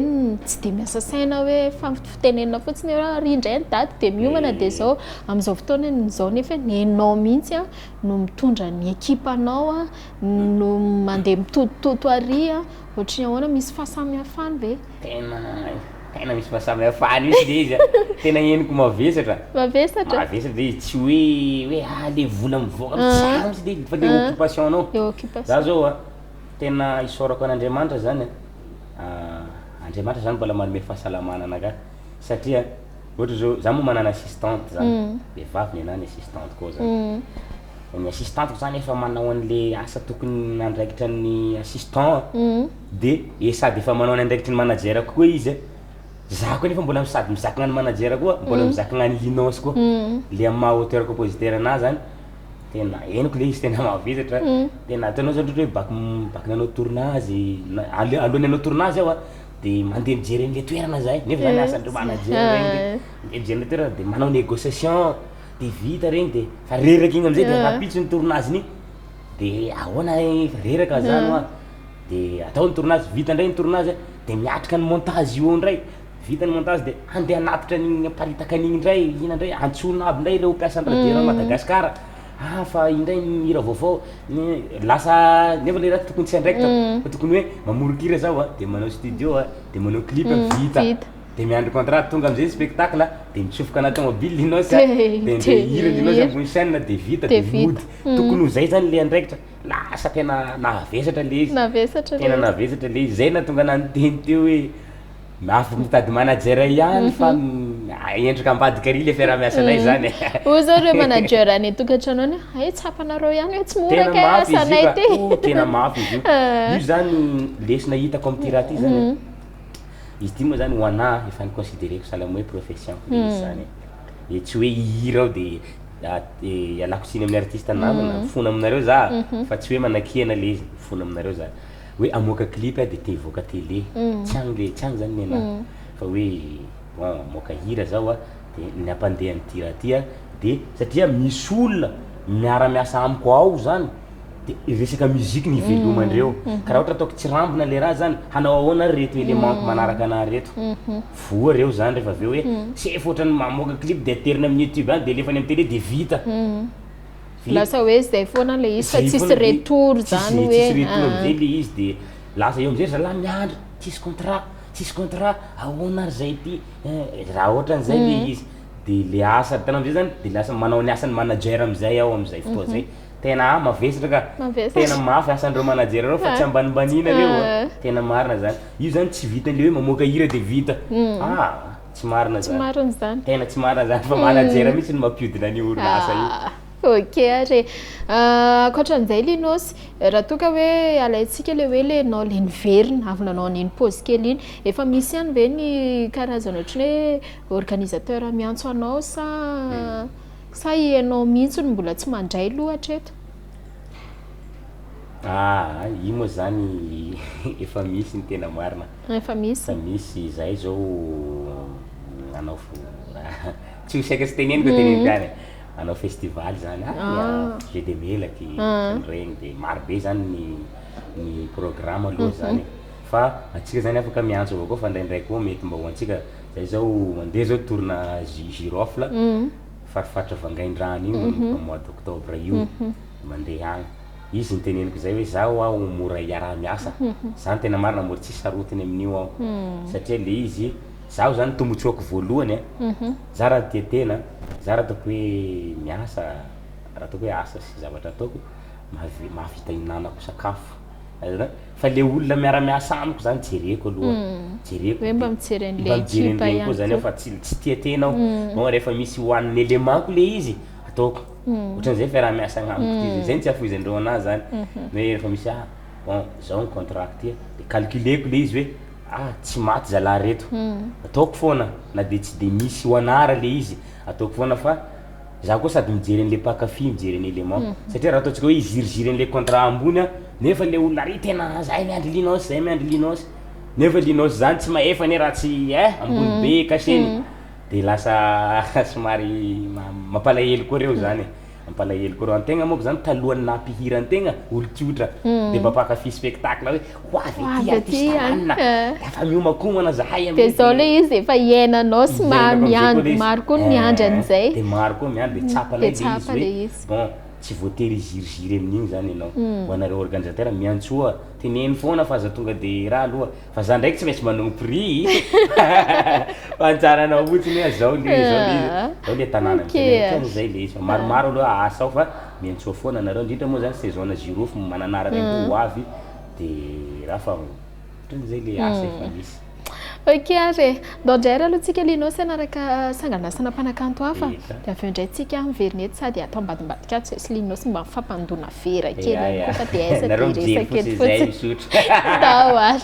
tsy de miasa saina hoe fitenenina fotsiny ry indray ny daty de miomana de zao am'izao fotoana zao nefa nenao mihitsy no mitondra ny ekipanao no mandeha mitotototo ary ohatry ny ahoana misy fahasamihafany ve tena misy fahasamihafany misy de izy tena henoko mavesatra de izy tsy hoe le vola mivoaka mitsamo de fa le occupation anao za zao tena isorako an'Andriamanitra zany Andriamanitra zany mbola manome fahasalamana anaka satria ohatra zao za moa manana assistante zany vehivavy ny anany assistante koa zany ny assistante zany efa manao an'le asa tokony nandraikitra ny assistant de sady efa manao ny andraikitra ny manager koa izy za koa nefa mbola sady mizakagna ny manager koa mbola mizakagna ny LINOS koa le amin'ny maha auteur compositeur anazy zany tena henoko le izy tena mavesatra tena ataonao zany hoe baky nanao tournage alohan'ny nanao tournage aho de mandeha mijery an'le toerana zay nefa zany asandreo manager regny de mijery an'le toerana de manao négociation de vita regny de fa reraka igny am'zay de rapiditsy ny tournage iny de ahoana reraka zany de atao ny tournage vita ndray ny tournage de miatrika ny montage io ndray vita ny montage de andeha anapitra ny paritaka an'igny ndray ina ndray antsona aby ndray ireo mpiasan'ny radio Madagascar fa indray mira vaovao lasa nefa le raha tokony tsy andraikitra fa tokony hoe mamorokira zao de manao studio de manao clip vita de miandry contrat tonga am'zay spectacle de mitsofoka anaty tomobile LINOS de hira LINOS ambony scène de vita de mody tokony ho zay zany le andraikitra lasa tena navesatra le izy tena navesatra le izy zay na tonga nanteny teo hoe afaka mitady manager ihany fa endrika ambadika ary le fiarahamiasanay zany o zao reo manager any tokantrano any tsapanareo ihany hoe tsy moraka asanay ty tena mafy izy io zany lesina hitako amin'ny ty raha ty zany izy ty moa zany ho ana efa ny considéreko salamo hoe profession izy zany tsy hoe hihira ao de ialako siny amin'ny artiste namana fona aminareo za fa tsy hoe manakihana le izy fona aminareo za hoe amoaka clip de te hivoaka télé tsy agny zany ny anahy fa hoe bon amoaka hira zao de ny ampandeha ny raha ty de satria misy olona miara-miasa amiko ao zany de resaka muzika ny velomandreo karaha ohatra ataoko tsy rambona le raha zany hanao ahoana reto élément manaraka anahy reto voa reo zany rehefa aveo hoe sefa ohatrany mamoaka clip de aterina amin'ny YouTube any de lefany amin'ny télé de vita lasa hoe zay foana le izy fa tsisy retour zany hoe tsisy retour am'zay le izy de lasa eo am'zay zalahy miandry tsisy contrat ahoana ary zay ty raha ohatran'izay le izy de le asa tena am'zay zany de lasa manao ny asan'ny manager am'zay ao am'izay fotoa zay tena mavesatra ka tena mafy asandreo manager reo fa tsy ambanibanina reo tena marina zany io zany tsy vitan'le hoe mamoaka hira de vita tsy marina zany tena tsy marina zany fa manager mihitsy no mampiodina ny orinasa io ok ary ankoatran'izay LINOS raha toka hoe alaitsika le hoe le nao le niverina avy nanao niny pause kely iny efa misy ihany ve ny karazana ohatrany hoe organisateur miantso anao sa ianao mihitsy no mbola tsy mandray lohatra eto io moa zany efa misy ny tena marina efa misy zahay zao anao tsy ho saika sy teneniko teneniko any anao festival zany jeu de melaky regny de marobe zany ny programme aloha zany fa atsika zany afaka miantso avao koa fa ndraindray koa mety mba ho antsika zay zao mandeha zao tourna girofle farifatra vangaindrano io mois d'octobre io mandeha agny izy nyteneniko zay hoe zaho aho mora iaraha-miasa zany tena marina mora tsy sarotiny amin'io aho satria le izy zaho zany tombontsoako voalohany za raha tiatena za raha ataoko hoe miasa raha ataoko hoe asa sy zavatra ataoko mahavita hinanako sakafo fa le olona miara-miasa amiko zany jereko aloha jereko hoe mba mijeren'le ekipa ihany koa zany fa tsy tia tenao mo rehefa misy hoan'ny élément le izy ataoko ohatran'izay fiara-miasa agnamiko izy zay tsy afoizandreo anazy zany hoe rehefa misy bon zao ny contrat ty de calculeko le izy hoe tsy maty zalahy reto ataoko foana na de tsy de misy hoanara le izy ataoko foana fa za koa sady mijery an'le pakafy mijery ny élément satria raha ataontsika hoe iziriziry an'le contrat ambony nefa le olona ry tena zay miandry linos zay miandry linos nefa linos zany tsy maefa ne raha tsy ambony be kaseny de lasa somary mampalahelo koa reo zany mampalahelo koa reo antegna moa zany talohan'ny nampihira antegna olon-tsotra de mba pakafy spectacle hoe hoavy ty artiste anina dafa miomakomana zahay de zao le izy efa iainanao sy miandry maro koa miandry an'izay de maro koa miandry de tsapa le izy bon tsy voatery ziriziry amin'igny zany ianao ho anareo organisateur miantsoa teneny foana fa aza tonga de raha aloha fa za ndraiky tsy maintsy managno prix fa antsaranao fotsiny hoe zao le tanàna zay le izy fa maromaro aloha asa ao fa miantsoa foana anareo indrindra moa zany saison jirofo mananara regny ho avy de raha fa ohatran'izay le asa efa misy ok ary ndondray aloha tsika linos anaraka sanganasana mpanakanto hafa de avy eo indray tsika miverinety sady atao ambadimbadika tsy sy linos mba mifampandona vera kely kofa de aiza de resaka kely fotsiny tao ary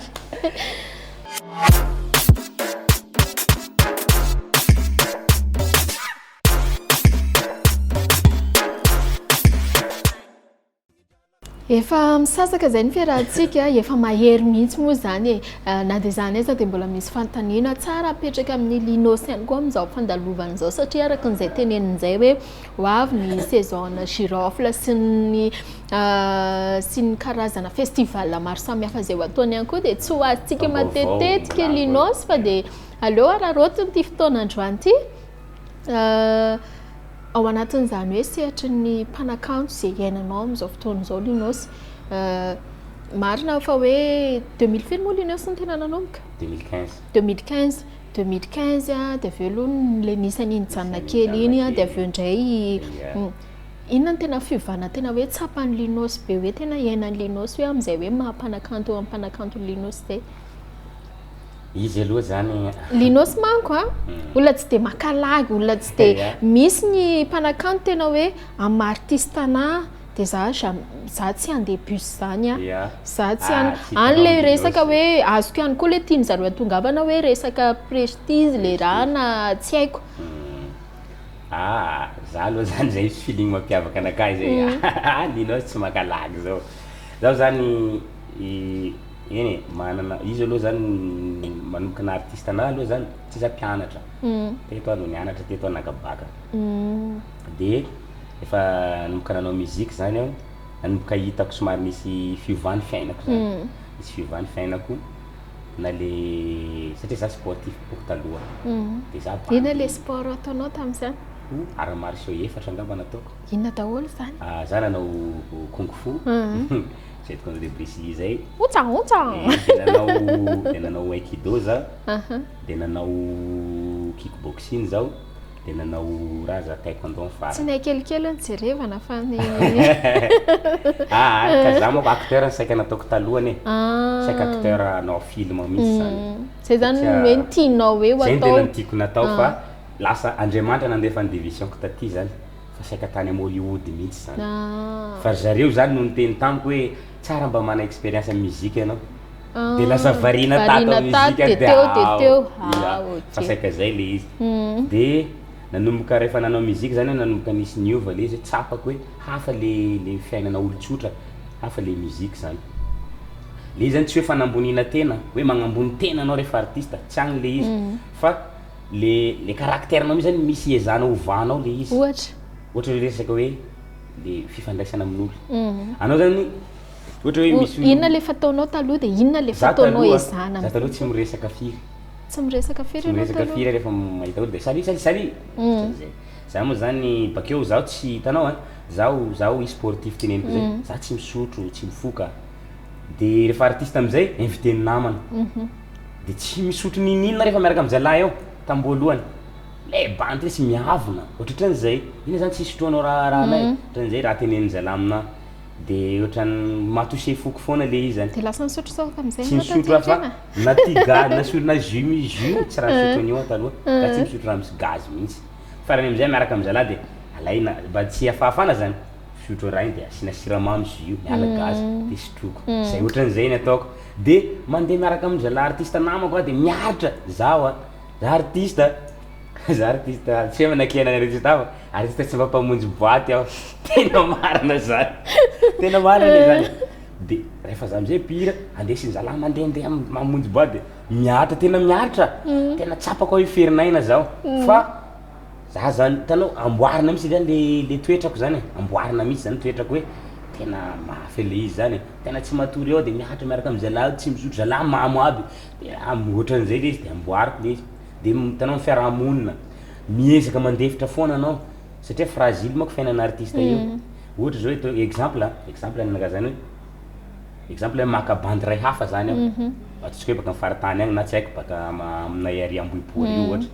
efa misasaka zay ny fiarahantsika efa mahery mihitsy moa zany na de zany aiza de mbola misy fanontaniana tsara apetraka amin'ny linos ihany koa amin'izao fandalovan'izao satria araka n'izay tenenin'izay hoe ho avy ny saison girofle sy ny karazana festival maro samihafa zay ho ataony ihany koa de tsy ho azyntsika matetetika linos fa de aleo ararotiny ty fotoanandroany ty ao anatin'izany hoe sehatry ny mpanakanto zay iainanao amin'izao fotoan'izao linos marina fa hoe 2000 firy moa linos ny tena nanomboka 2015 de avy eo aloha le nisany nijanona kely iny de avy eo indray inona ny tena fiovana tena hoe tsapan'ny linos be hoe tena iainan'ny linos hoe amin'izay hoe mampanakanto linos zay izy aloha zany linos manko olona tsy de makalagy olona tsy de misy ny mpanakanto tena hoe amin'ny artiste ana de za tsy andeha bus zany za tsy an'le resaka hoe azoko ihany koa le tiany zareo atongavana hoe resaka prestige le raha na tsy haiko za aloha zany zay feeling mampiavaka anakay zay linos tsy makalagy zao zany eny manana izy aloha zany manomboka na artiste ana aloha zany tsy za mpianatra teto ano nianatra teto anakabaka de efa nanomboka nanao musique zany aho nanomboka hitako somary misy fiovany fiainako zany misy fiovany fiainako na le satria za sportif boko taloha de za ina le sport ataonao tamin'izany arts martiaux efatra angamba nataoko inona daholo zany za nanao kung fu zay tokony de précis zay de nanao aikido za de nanao kickboxing zao de nanao raha za taekwondo fara tsy nay kelikely ny jerevana fa ny ka za moa acteur ny saika nataoko talohany saika acteur anao film mihitsy zay zany hoe nitianao hoe ho atao zay tena nitiako natao fa lasa Andriamanitra nandefa ny division ko taty zany fa saika tany amin'ny Hollywood mihitsy zany fa zareo zany no niteny tamiko hoe tsara mba mana expérience amin'ny musique ianao de lasa varina tato amin'ny musique de teo fa saika zay le izy de nanomboka rehefa nanao musique zany nanomboka nisy niova le izy tsapako hoe hafa le fiainana olon-tsotra hafa le musique zany le izy zany tsy hoe fanambonina tena hoe magnambony tena anao rehefa artiste tsy agny le izy fa le caractère-nao misy zany misy ezanao ovanao le izy ohatra hoe resaka hoe le fifandraisana amin'olo anao zany ohatra hoe misy inona le fataonao taloha de inona le fataonao ezana za taloha tsy miresaka firy tsy miresaka firy rehefa mahita olo de sali za moa zany bakeo zaho tsy hitanao zaho i sportif teneniko zay za tsy misotro tsy mifoka de rehefa artiste am'izay invité ny namana de tsy misotro ninina rehefa miaraka amin'ny zalahy eo tamboalohany le banty sy miavona ohatran'izay ina zany tsy isotroanao raha anay ohatran'izay raha tenen'ny zalahy amina de ohatrany matouché foko foana le izy zany de lasa nisotro saoka am'zay tsy misotro fa na ty gaz na sotro na jus tsy raha sotro anio taloha ka tsy misotro raha misy gaz mihitsy farany am'zay miaraka am'zala de alaina mba tsy afafana zany sotro raha igny de asina siramamy jus miala gaz de sotroko zay ohatran'zay ny ataoko de mandeha miaraka am'zala artiste namako de miaritra zaho za artiste tsy hoe manakena ny artiste tsy mampamonjy boaty aho tena marina zany de rehefa za am'zay pira andesiny zalahy mandehandeha mamonjy boaty de miaritra tena miaritra tena tsapako hoe ferinaina zaho fa za zany tanao amboarina mihitsy zany le toetrako zany amboarina mihitsy zany toetrako hoe tena mafy le izy zany tena tsy matory eo de miaritra miaraka am'zalahy tsy misotro zalahy mamo aby de ohatran'zay le izy de amboariko le izy de tanao fiarahamonina miezaka mandefitra foana anao satria fragile manko fiainana artiste io ohatra zao hoe exemple anaka zany hoe exemple maka bandy ray hafa zany aho ataontsika hoe baka mifaritany agny na tsy haiko baka aminay ary ambohipory io ohatra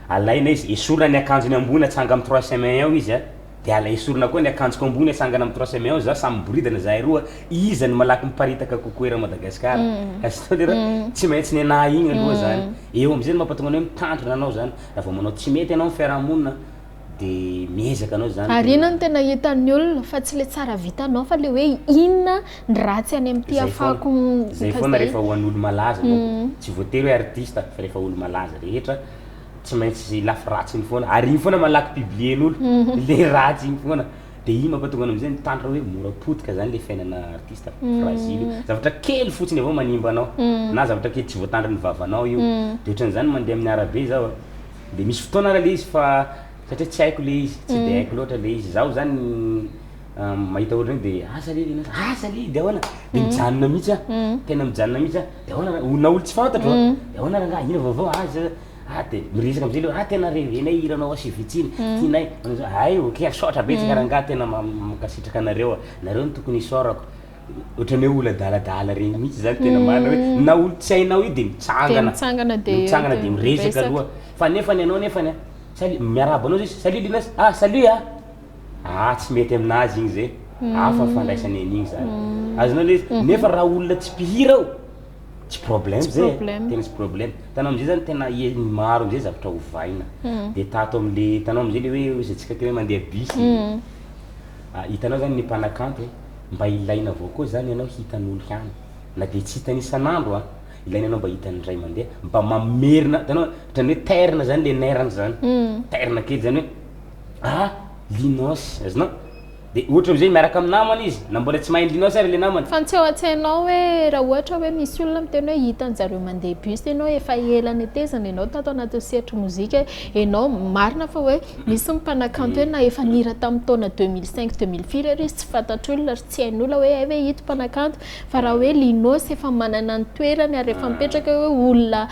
alaina izy esorina ny akanjony ambony atsanga amin'ny 3 semaines eo izy de ala esorina koa ny akanjoko ambony atsangana amin'ny 3 semaines eo za samy boridana zahay roa izy ny malaky miparitaka kokoera Madagascar astolera tsy maintsy ny nahy igny aloha zany eo am'zay mampatonga anao mitantona anao zany raha vao manao tsy mety anao fiarahamonina de miezaka anao zany ary inona no tena hitan'ny olona fa tsy le tsara vitanao fa le hoe inona ny ratsy any am'ty afako zay foana rehefa ho an'olo malaza tsy voatery hoe artiste fa rehefa olo malaza rehetra tsy maintsy lafy ratsy igny foana ary igny foana malaky publien'olo le ratsy igny foana de igny mampatonga anao am'zay mitantatra hoe mora potika zany le fiainana artiste fragile zavatra kely fotsiny avao manimba anao na zavatra kely tsy voatandriny vavanao io de ohatran'zany mandeha amin'ny arabe zao de misy fotoana raha le izy fa satria tsy haiko le izy tsy de haiko loatra le izy zaho zany mahita ohatry igny de sali de ahoana de mijanona mihitsy tena mijanona mihitsy de ahoana na olo tsy fantatro de ahoana rangahy ino vaovao de miresaka am'zay le tena revenay hiranao asivitsiny tianay ay ok sotra betsaka rangahy tena makasitraka anareo nareo ny tokony isorako ohatran'ny hoe olo daladala regny mihitsy zany tena marina hoe na olo tsy hainao io de mitsangana de miresaka aloha fa nefany anao nefany miarabo anao zay salut LINOS salut tsy mety aminazy igny zay fa fandraisany an'igny zany azonao le nefa raha olona tsy mpihira ao tsy problème zay tena tsy problème tanao am'zay zany tena maro am'zay zavatra hovaina de tato am'le tanao am'zay le hoe zatsika kely hoe mandeha bus hitanao zany ny mpanakanto mba ilaina avao koa zany anao hitan'olo hany na de tsy hitany isan'andro ilaina anao mba hitany ray mandeha mba mamerina tanao ohatrany hoe terna zany le nerany zany terna kely zany hoe LINOS azonao de ohatra am'zay miaraka amin'ny namany izy na mbola tsy mahay LINOS ary le namany fa tsy eo an-tsainao hoe raha ohatra hoe misy olona miteny hoe hitany zareo mandeha bus ianao efa elany atezana ianao tato anaty sehatry mozika ianao marina fa hoe misy mpanakanto hoe na efa nira tamin'ny taona 2005 2004 ary izy tsy fantatr'olona ary tsy hain'olona hoe ay hoe hito mpanakanto fa raha hoe LINOS efa manana ny toerany ary efa mipetraka hoe olona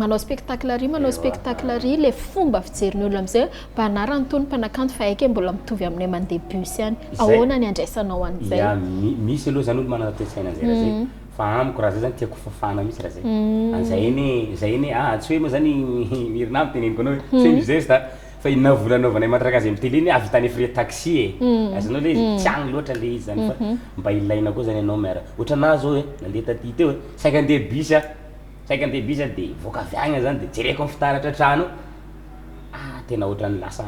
manao spectacle ary le fomba fijerin'ny olona am'zay mba anarany tony mpanakanto fa aiky mbola mitovy amin'ny mandeha bus ihany ahoana ny andraisanao an'izay misy aloha zany olo manana toe-tsaina zay raha zay fa amiko raha zay zany tiako fafana mihitsy raha zay zay eny tsy hoe moa zany mirinamy teneniko anao hoe tsy mizesta fa inona volanaovanay Madagasy amin'ny télé avy tany frais taxi azonao le izy tsy agny loatra le izy zany fa mba ilaina koa zany anao miara ohatra na zao hoe nandeha taty teo saika andeha bus de voaka avy agny zany de jereko amin'ny fitaratra trano tena ohatrany lasa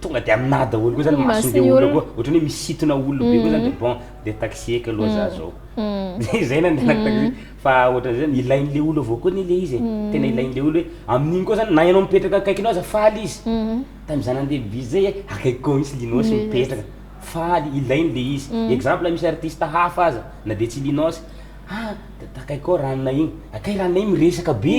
tonga de aminah daholo koa zany mason'le olona koa ohatrany hoe misitona olona be koa zany de bon de taxi eky aloha za zao zay nandehanako taxi fa ohatran'zay zany ilain'le olo avao koa ny le izy tena ilain'le olo hoe amin'igny koa zany na ianao mipetraka akaikinao aza faly izy tam'izany andeha bus zay akaiky koa misy LINOS mipetraka faly ilain'le izy exemple misy artiste hafa aza na de tsy LINOS takaiky ranona igny akay ranona igny miresaka be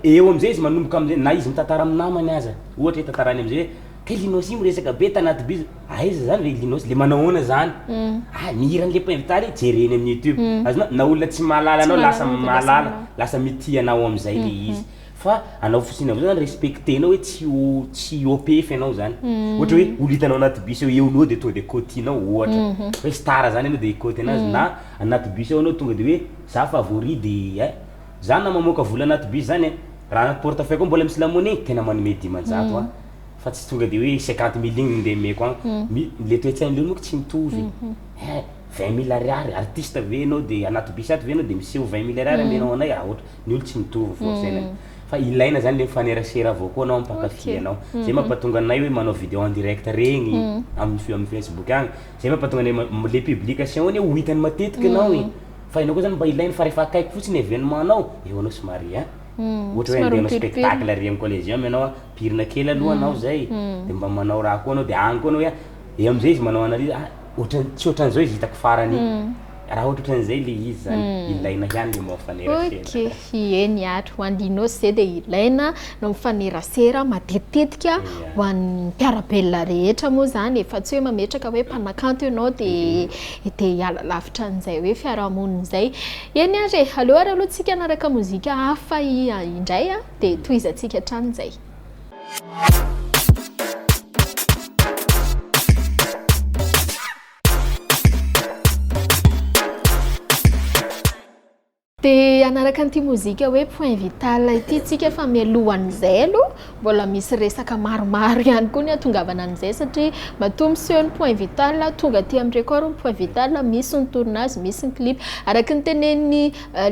eo am'zay izy manomboka am'zay na izy mitantara amin'ny namany aza ohatra hoe tantarany am'zay hoe LINOS igny miresaka be tanaty bus aiza zany le LINOS le manahoana zany mihiran'le mpinvitary jereny amin'ny YouTube azonao na olona tsy mahalala anao lasa mahalala lasa mitia anao am'zay le izy fa anao fotsiny avao zany respectenao hoe tsy OPF anao zany ohatra hoe olo hitanao anaty bus eo eonao de tonga de côtinao ohatra hoe star zany anao de côty anazy na anaty bus eo anao tonga de hoe za favori de zany na mamoaka vola anaty bus zany raha anaty portefeuille koa mbola misy lamoni tena manome 10,000 fa tsy tonga de hoe 50 000 igny ndeha meko agny le toetsain'le monko tsy mitovy 20 000 ariary artiste ve anao de anaty bus ato ve anao de miseho 20 000 ariary amenao anay ohatra ny olo tsy mitovy forcément fa ilaina zany le mifanerasera avao koa anao ampankafy anao zay mampatonga anay hoe manao vidéo en direct regny amin'ny Facebook agny zay mampatonga anay le publication ony ho hitany matetika anao fa ianao koa zany mba ilaina fa rehefa akaiky fotsiny événement anao eo anao somary ohatra hoe andehanao spectacle regny collégium anao pirina kely aloha anao zay de mba manao raha koa anao de agny koa anao hoe am'zay izy manao analizy ohatra tsy ohatran'izao izy hitako farany raha ohatra ohatran'izay le izy zany ilaina ihany le mifanerasera eny atry ho an'ny LINOS zay de ilaina no mifanerasera matetetika ho an'ny mpiarabelona rehetra moa zany efa tsy hoe mametraka hoe mpanakanto ianao de hiala lavitra an'izay hoe fiarahamonina zay eny ary aleo ary aloha tsika anaraka mozika hafa indray de tohizantsika hatramin'izay de anaraka an'ity mozika hoe point vital ity tsika fa mialohan'izay aloha mbola misy resaka maromaro ihany koa ny atongavana an'izay satria matombo seho ny point vital tonga aty amin'ny record ny point vital misy ny tournage misy ny clip araka ny tenen'ny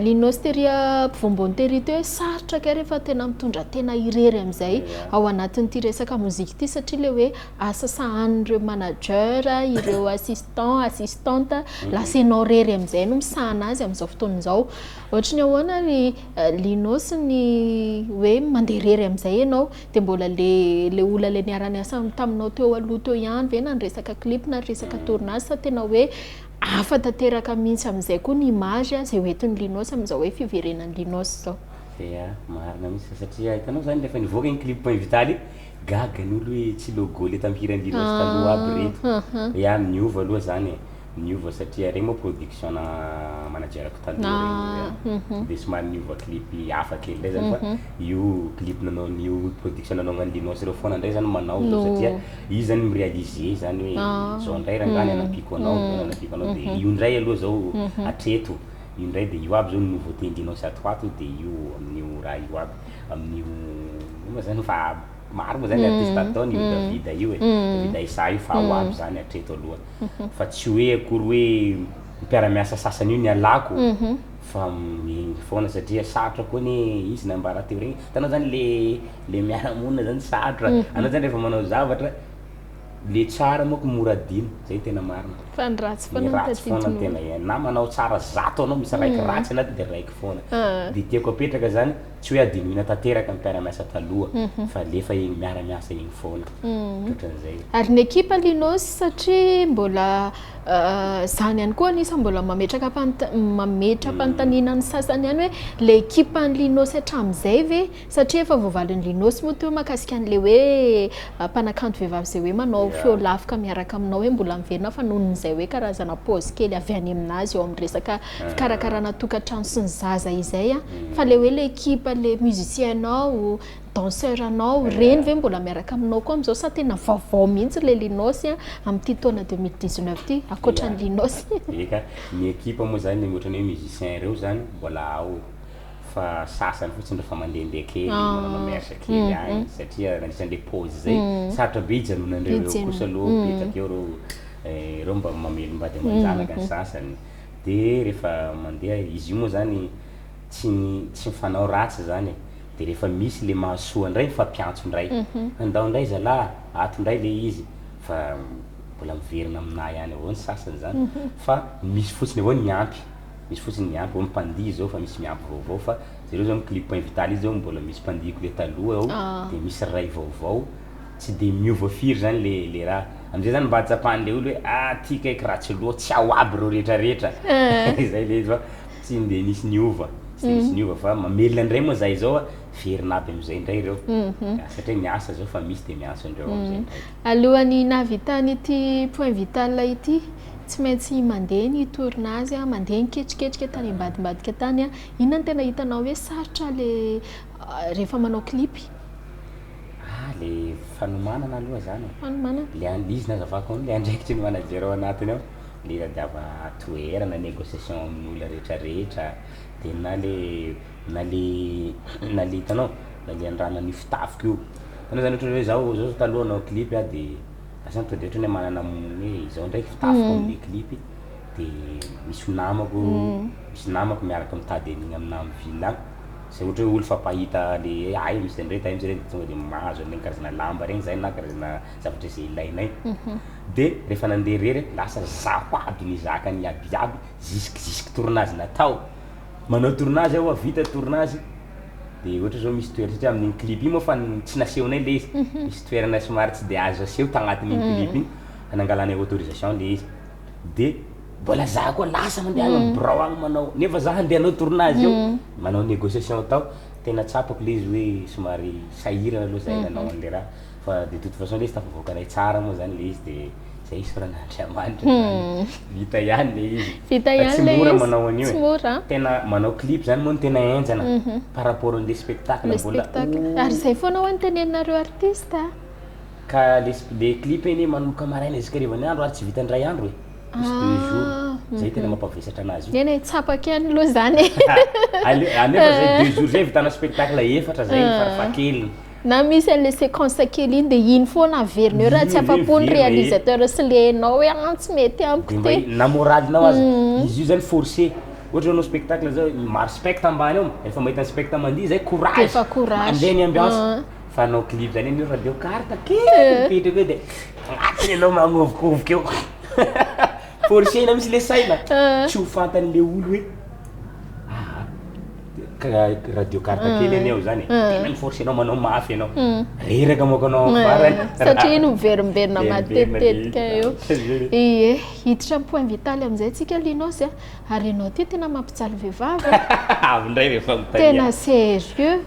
LINOS teria mpivombony tery ty hoe sarotra kay rehefa tena mitondra tena irery amin'izay ao anatin'ity resaka mozika ity satria le hoe asa sahanin'ireo manager ireo assistante lasenao rery amin'izay no misahana azy amin'izao fotoan'izao ohatra ny ahoana ny LINOS ny hoe mandeha rery amin'izay ianao de mbola le ola le niarany asa taminao teo aloha teo ihany ve na ny resaka clip na resaka tournage sa tena hoe afa tanteraka mihitsy amin'izay koa ny image zay hoentin'ny LINOS amin'izao hoe fiverenan'ny LINOS zao marina misy satria hitanao zany lefa nivoaka igny clip point vital gaga ny olo hoe tsy logo le tampiran'ny LINOS taloha aby reto niova aloha zany niova satria regny moa production na managerako taloha regny de somary niova clip hafa kely ndray zany fa io clip nanao io production nanao ngany LINOS reo foana ndray zany manao zao satria izy zany mirealiser zany hoe zao ndray rangany anapiko anao de io ndray aloha zao atreto io ndray de io aby zao nouveauté LINOS ato de io amin'io raha io aby amin'io moa zany fa maro moa zany artiste ataony io Davida io Davida Isa io fa ao aby zany atreto aloha fa tsy hoe akory hoe mpiara-miasa sasany io ny alako fa foana satria sarotra koa ny izy nambara teo regny tanao zany le miara-monina zany sarotra anao zany rehefa manao zavatra le tsara moko mora dino zay tena marina fa ny ratsy foana tena na manao tsara zato anao misy raiky ratsy anaty de raiky foana de tiako apetraka zany tsy hoe adinoina tanteraka mpiara-miasa taloha fa lefa igny miara-miasa igny foana ohatran'izay ary ny ekipa LINOS satria mbola zany ihany koa anisa mbola mametraka mpanontaniana ny sasany ihany hoe le ekipan'ny LINOS hatramin'izay ve satria efa voavalin'ny LINOS moa teo makasika an'le hoe mpanakanto vehivavy zay hoe manao feo lafika miaraka aminao hoe mbola miverina fa noho n'izay hoe karazana pause kely avy any aminazy eo amin'ny resaka fikarakarana tokantrano sy ny zaza izay fa le hoe le ekipa le musicienao danseur anao reny ve mbola miaraka aminao koa am'izao sa tena vaovao mihitsy le LINOS amin'ity taona 2019 ty akoatran'ny LINOS eka ny ekipa moa zany ohatran'ny hoe musicien reo zany mbola ao fa sasany fotsiny rehefa mandehandeha kely manao miasa kely agny satria anisan'le pause zay sarotra be ijanonan'ireo kosa aloha petaka eo reo mba mamelo mbady amanjanaka ny sasany de rehefa mandeha izy io moa zany tsy mifanao ratsy zany de rehefa misy le mahasoa ndray mifampiantso ndray andao ndray zalahy ato ndray le izy fa mbola miverina aminay ihany avao ny sasany zany fa misy fotsiny avao ny ampy misy fotsiny miampy ho mpandihy zao fa misy miampy vaovao fa zareo zao clip point vital izy zao mbola misy mpandihiko le taloha ao de misy ray vaovao tsy de miova firy zany le raha am'izay zany mba hatsapahan'le olo hoe ty kaiky raha tsy loha tsy ao aby reo rehetrarehetra zay le izy fa tsy de nisy niova tsy de nisy niova fa mamelona ndray moa zay zao verina aby am'izay ndray reo satria miasa zao fa misy de miasa andreo am'izay alohan'ny nahavitany ity point vital ity tsy maintsy mandeha ny tournage mandeha niketriketrika tany ambadimbadika tany inona ny tena hitanao hoe sarotra le rehefa manao clip le fanomanana aloha zany fanomanana le izy nazavako le andraikitry ny manager ao anatiny ao le radiava toerana négociation amin'olona rehetrarehetra de na le hitanao na le andrana ny fitafika io tanao zany ohatra hoe zao taloha anao clip de asa to de ohatra hoe manana hoe zao ndraiky fitafiko am'le clip de misy namako miaraka mitady an'igny aminah am'ville agny zay ohatra hoe olo fa pahita le ay misy an'ireny tay misy reny tonga de mahazo an'igny karazana lamba regny zay na karazana zavatra zay ilainay de rehefa nandeha rery lasa zaho aby nizakany iabiaby jusque tournage natao manao tournage aho vita tournage de ohatra zao misy toerana satria amin'igny clip igny moa fa tsy nasehonay le izy misy toerana somary tsy de azo aseho tagnatin'igny clip igny nangalanay autorisation le izy de mbola za koa lasa mandeha agny birao agny manao nefa za handeha hanao tournage eo manao négociation tao tena tsapako le izy hoe somary sahirana aloha zay nanao an'le raha fa de toute façon le izy tafavoakanay tsara moa zany le izy de zay izy Andriamanitra vita ihany le izy tsy mora manao an'io tena manao clip zany moa no tena enjana par rapport an'le spectacle mbola ary zay foana ho anteneninareo artiste ka le clip iny manomboka maraina jusqu'à rivany andro ary tsy vita ndray andro e misy 2 jours zay tena mampavesatra anazy io eny tsapaka ihany aloha zany anefa zay 2 jours zay vitana spectacle efatra zay farafahakeliny na misy an'le séquence kely iny de iny foana averineo raha tsy afa-pony réalisateur sy le hainao hoe tsy mety amiko ty na moralinao azy izy io zany forcé ohatra anao spectacle zao maro specte ambany eo efa mahita specte mandihy zay courage mandeha ny ambiance fa anao clip zany io radio carte kely petraka de agnatiny anao magnovokovoka eo forcé na misy le saina tsy ho fantan'le olo hoe radio carte kely anao zany tena forcé anao manao mafy anao reraka moko anao farany satria iny miverimberina matetetika eo ie hiditra point vital am'izay tsika LINOS ary anao ty tena mampijaly vehivavy avindray rehefa tena sérieux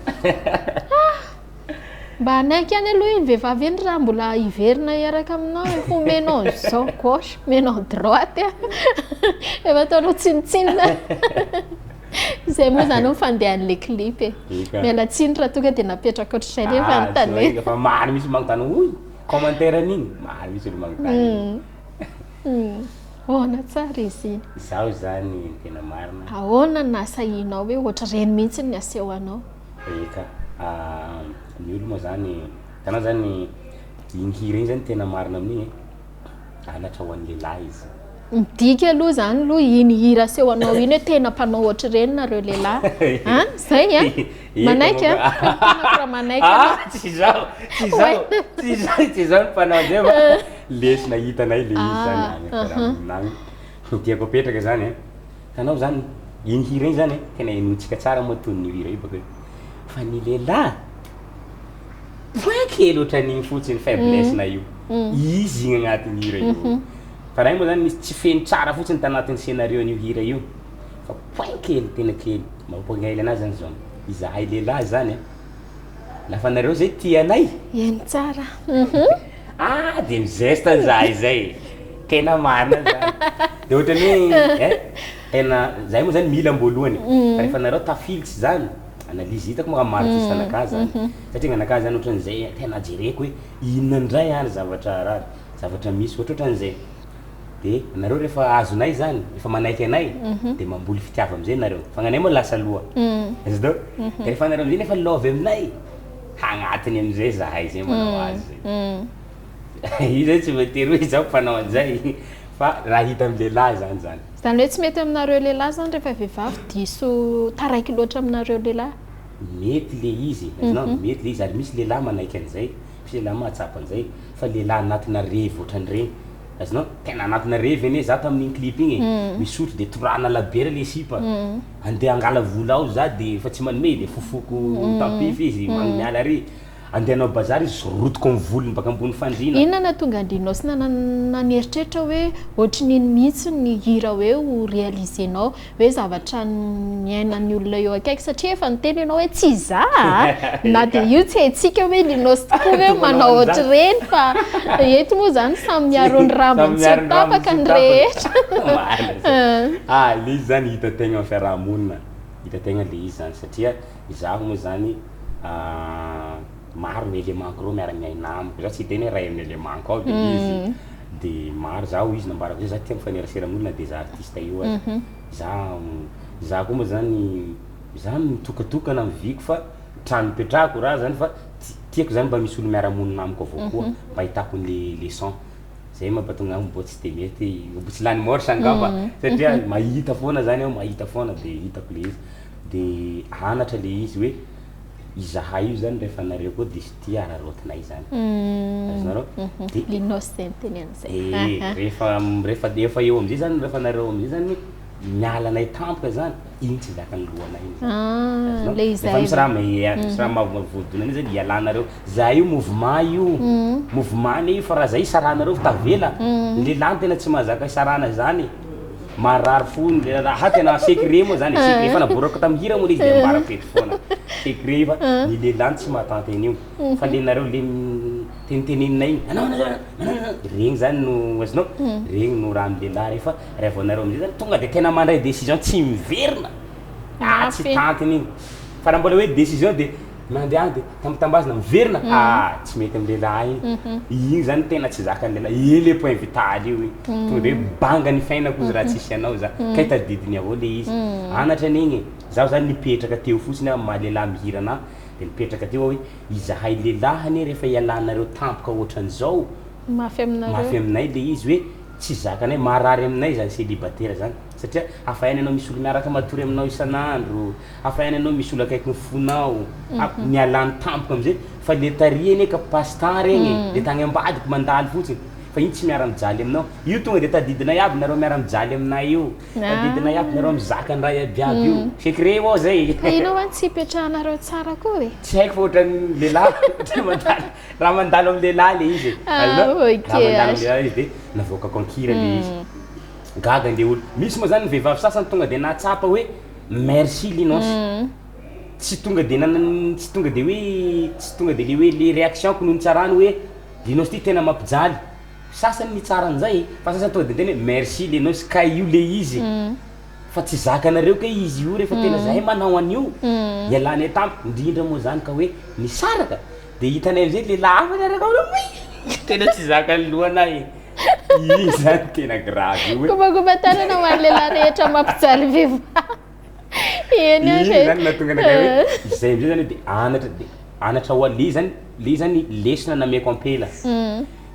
mba anaiky any aloha iny vehivavy iny raha mbola hiverina iaraka aminao ho menao zao gauche menao droite efa ataonao tsinitsinina zay moa zany mifandehan'le clip miala tsiny raha tonga de napetraka ohatr'izay nefa nytany fa maro misy magnontany oy commentaire an'igny maro misy olo magnontany ahoana tsara izy iny zaho zany tena marina ahoana nasahinao hoe ohatra reny mihitsy ny aseho anao eka ny olo moa zany tanao zany igny hira igny zany tena marina amin'igny alatra ho an'ny lehilahy izy midika aloha zany aloha iny hira aseho anao iny hoe tena mpanao ohatra reny nareo lehilahy zay manaiky raha manaiky tsy zaho mpanao zay fa lesina hitanay le izy zany rahaminany tiako apetraka zany tanao zany iny hira igny zany tena enotsika tsara moa ton'ny hira io baka fa ny lehilahy poin kely ohatran'igny fotsiny faiblesse-na io izy igny agnatin'ny hira io fa raha igny moa zany misy tsy feno tsara fotsiny tanatin'ny scénario-n'io hira io fa poin kely tena kely mampangely anazy zany zao izahay lehilahy zany lafa nareo zay tianay eny tsara de mizesta zahay zay tena marina zany de ohatrany hoe tena zahay moa zany mila amboalohany fa rehefa nareo tafilitsy zany analyse hitako moa maro artiste anakahy zany satria anakahy zany ohatran'izay tena jereko hoe inona ndray any zavatra misy ohatran'izay de nareo rehefa azonay zany efa manaiky anay de mamboly fitiava am'izay nareo fa gnanay moa lasa loha izy do de rehefa nareo am'izay nefa love aminay hagnatiny am'izay zahay zay manao azy io zay tsy voatery hoe zaho mpanao an'izay fa raha hita am'lehilahy zany zany hoe tsy mety aminareo lehilahy zany rehefa vehivavy diso taraiky loatra aminareo lehilahy mety le izy azonao mety le izy ary misy lehilahy manaiky an'izay misy lehilahy mahatsapa an'izay fa lehilahy anatina revy ohatran'ireny azonao tena anatina revy anie za tamin'igny clip igny misotro de torana labiera le sipa andeha angala vola ao za de fa tsy manome de fofoko tapify izy miala ary andeha anao bazary izy rotoko amin'ny volony baka ambony fandrina inona na tonga andrinao sy naneritreritra hoe ohatran'iny mihitsy ny hira hoe ho réalisenao hoe zavatra niainan'ny olona eo akaiky satria efa niteny ianao hoe tsy za na de io tsy haintsika hoe LINOS tokoa hoe manao ohatr'ireny fa eto moa zany samy miaro ny rambony tsy tapaka ny rehetra le izy zany hita tegna amin'ny fiarahamonina hita tegna le izy zany satria izaho moa zany maro élément reo miara miainamiko za tsy hiteny hoe ray amin'ny élément ao de izy de maro zaho izy nambarako zay za tia mifanerasera amin'olona de za artiste io za koa moa zany za mitokatokana miviko fa trano mipetrahako raha zany fa tiako zany mba misy olo miara-monina amiko avao koa mba hitako le leçon zay mampatonga mbô tsy de mety mbô tsy lany môrsy angamba satria mahita foana zany aho mahita foana de hitako le izy de anatra le izy hoe izahay io zany rehefa nareo koa de sy tia ararotinay zany azonareo de l'innocent teny an'izay rehefa eo am'zay zany rehefa nareo am'zay zany miala anay tampoka zany igny tsy zakany lohanay le izahay misy raha mavodonany zany ialanareo za io mouvement io mouvement io fa raha zay isaranareo tavela lehilahy tena tsy mahazaka isarana zany marary fo le raha tena secret moa zany secret fa naborako tam'hira moa le izy de ambara fety foana secret fa ny lehilahy tsy mahatanty an'io fa le nareo le teniteneninay igny regny zany no azonao regny no raha am'lehilahy fa raha vao nareo am'zay zany tonga de tena mandray décision tsy miverina tsy tantiny igny fa raha mbola hoe décision de mandeha de tambazina miverina tsy mety am'lehilahy igny zany tena tsy zakany lehilahy le point vital io tonga de hoe banga ny fiainako izy raha tsisy anao za ka hitadidiny avao le izy anatra an'igny zaho zany nipetraka teo fotsiny a maha lehilahy mihirana de nipetraka teo hoe izahay lelahany rehefa ialanareo tampoka ohatran'izao mafy aminay le izy hoe tsy zakanay marary aminay zany célibataire zany satria afahainy anao misy olo miaraka matory aminao isan'andro afahainy anao misy olo akaiky mifonao mialany tampoka am'zay fa le tariany ka pastan regny le tagny ambadiko mandaly fotsiny fa igny tsy miara-mijaly aminao io tonga de tadidinay aby nareo miara-mijaly aminay io tadidinay aby nareo mizaka ny raha iabiaby io secret moa zay ino any tsy ipetrahanareo tsara koa e tsy haiko fa ohatran'ny lehilahy raha mandalo amin'ny lehilahy le izy raha mandalo amin'ny lehilahy izy de navoaka konkira le izy gaga le olo misy moa zany vehivavy sasany tonga de nahatsapa hoe merci LINOS tsy tonga de tsy tonga de le hoe le réaction ko noho nitsarany hoe LINOS ty tena mampijaly sasany nitsara an'izay fa sasany tonga de teny hoe merci LINOS ka io le izy fa tsy zakanareo ka izy io rehefa tena zahay manao an'io ialany tampoka indrindra moa zany ka hoe nisaraka de hitanay am'zay lehilahy fa niaraka tena tsy zakany lohanay igny zany tena grave io kobakobatanana ho an'ny lehilahy rehetra mampijaly vehivavy igny zany nahatonga anakay hoe izay am'zay zany de anatra ho le zany lesona nameko ampela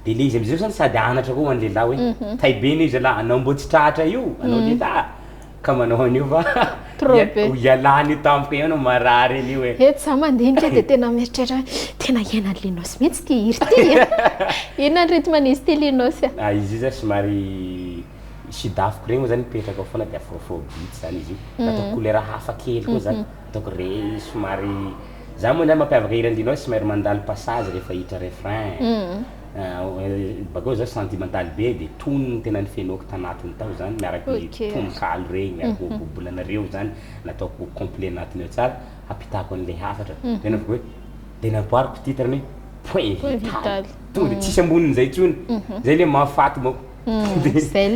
de le izy am'zay zany sady anatra koa ho an'ny lehilahy hoe taibeny izy lahy anao mbô tsy tratra io anao lehilahy ka manao an'io fa ialany tampoka io anao marary an'io e eto za mandinika de tena mieritreritra tena iainany LINOS mihitsy ty hiry ty inona ny rythme-n'izy ty LINOS izy io zany somary sidafiko regny moa zany mipetraka ao foana de afroafrobity zany izy io natao couleur hafa kely koa zany ataoko re somary za moa zany mampiavaka hirany LINOS somary mandalo passage rehefa hitra refrain bakeo za sentimental be de tonony tena ny fenoko tanatiny tao zany miaraky tononkalo regny miaraky bobolanareo zany nataoko complet anatiny eo tsara apitako an'le hafatra tena hoe de naboariko titrany hoe point vital tonga de tsisy ambonin'zay intsony zay le mahafaty mako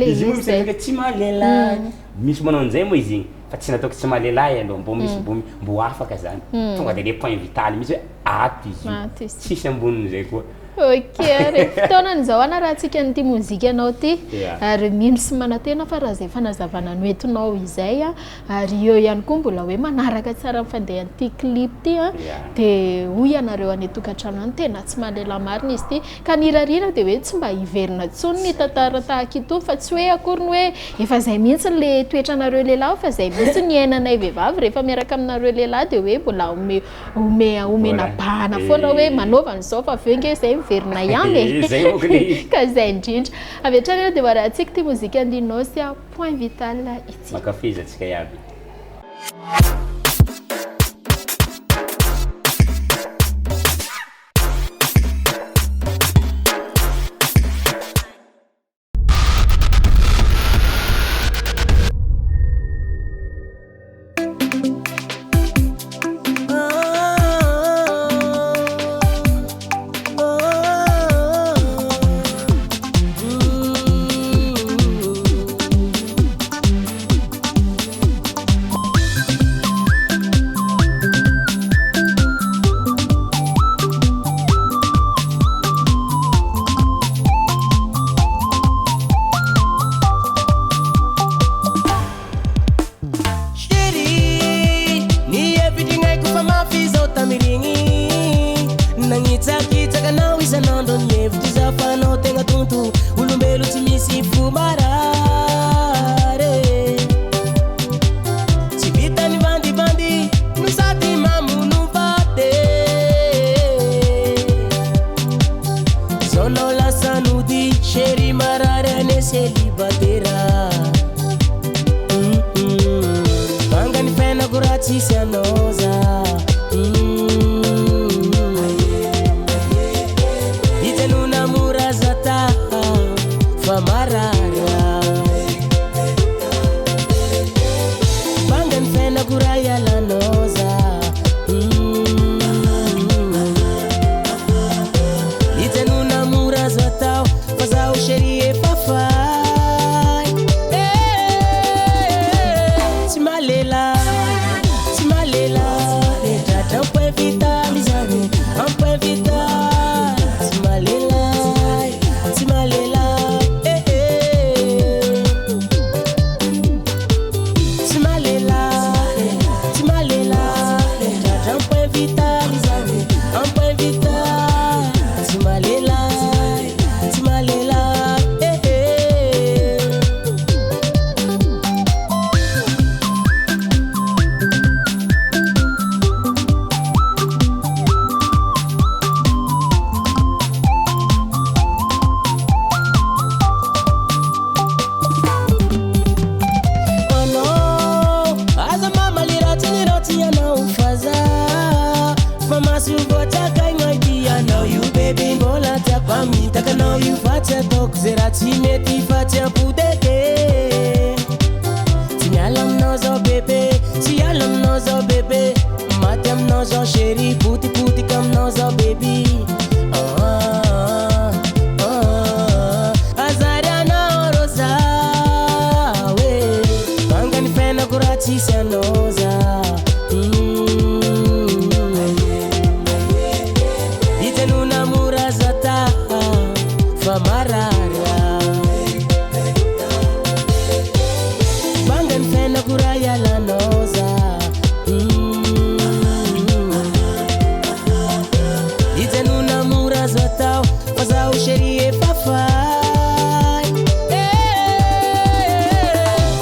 izy moa misy tsy mahalela misy manao an'izay moa izy igny fa tsy nataoko tsy mahalelahy aloha mbo misy mbo afaka zany tonga de le point vital misy hoe ato izy io tsisy ambonin'zay koa ok ary fotoanan'izao ana raha antsika n'ity mozika anao ty ary mino sy manantena fa raha zay fanazavana noentinao izay ary eo ihany koa mbola hoe manaraka tsara mifandehan'ity clip ty de hoy ianareo any tokantrano any tena tsy mahalela marina izy ty ka nirarina de hoe tsy mba hiverina tsony ny tantara tahaka itony fa tsy hoe akory ny hoe efa zay mihitsy le toetranareo lehilahy fa zay mihitsy ny ainanay vehivavy rehefa miaraka aminareo lehilahy de hoe mbola omena bana foana hoe manaovana izao fa aveo nge zay verina ihany ka zay indrindra avy hatrany de mba raha antsika ty mozika LINOS point vital ity makafizatsika iaby marary ne celibatera Mangani fena kurati sianoza Itenuna murazata famarara Mangani fena kuraya lanoza Itenuna murazata fazao sherie fafai Simalela un peu vital, un peu vital. Simalela, Simalela, un peu vital, un peu vital. Simalela, Taka know you fatia tok zera timeti fatia pudeke Sinyalam nozo bebe, siyalam nozo bebe Matiam nozo sheri, puti kam nozo baby Azaria na rosa we Mangani fena kurati sianoza Itenuna murazata famarara Bangan fena kuraya lanoza Itenuna murazata fazao sherie fafai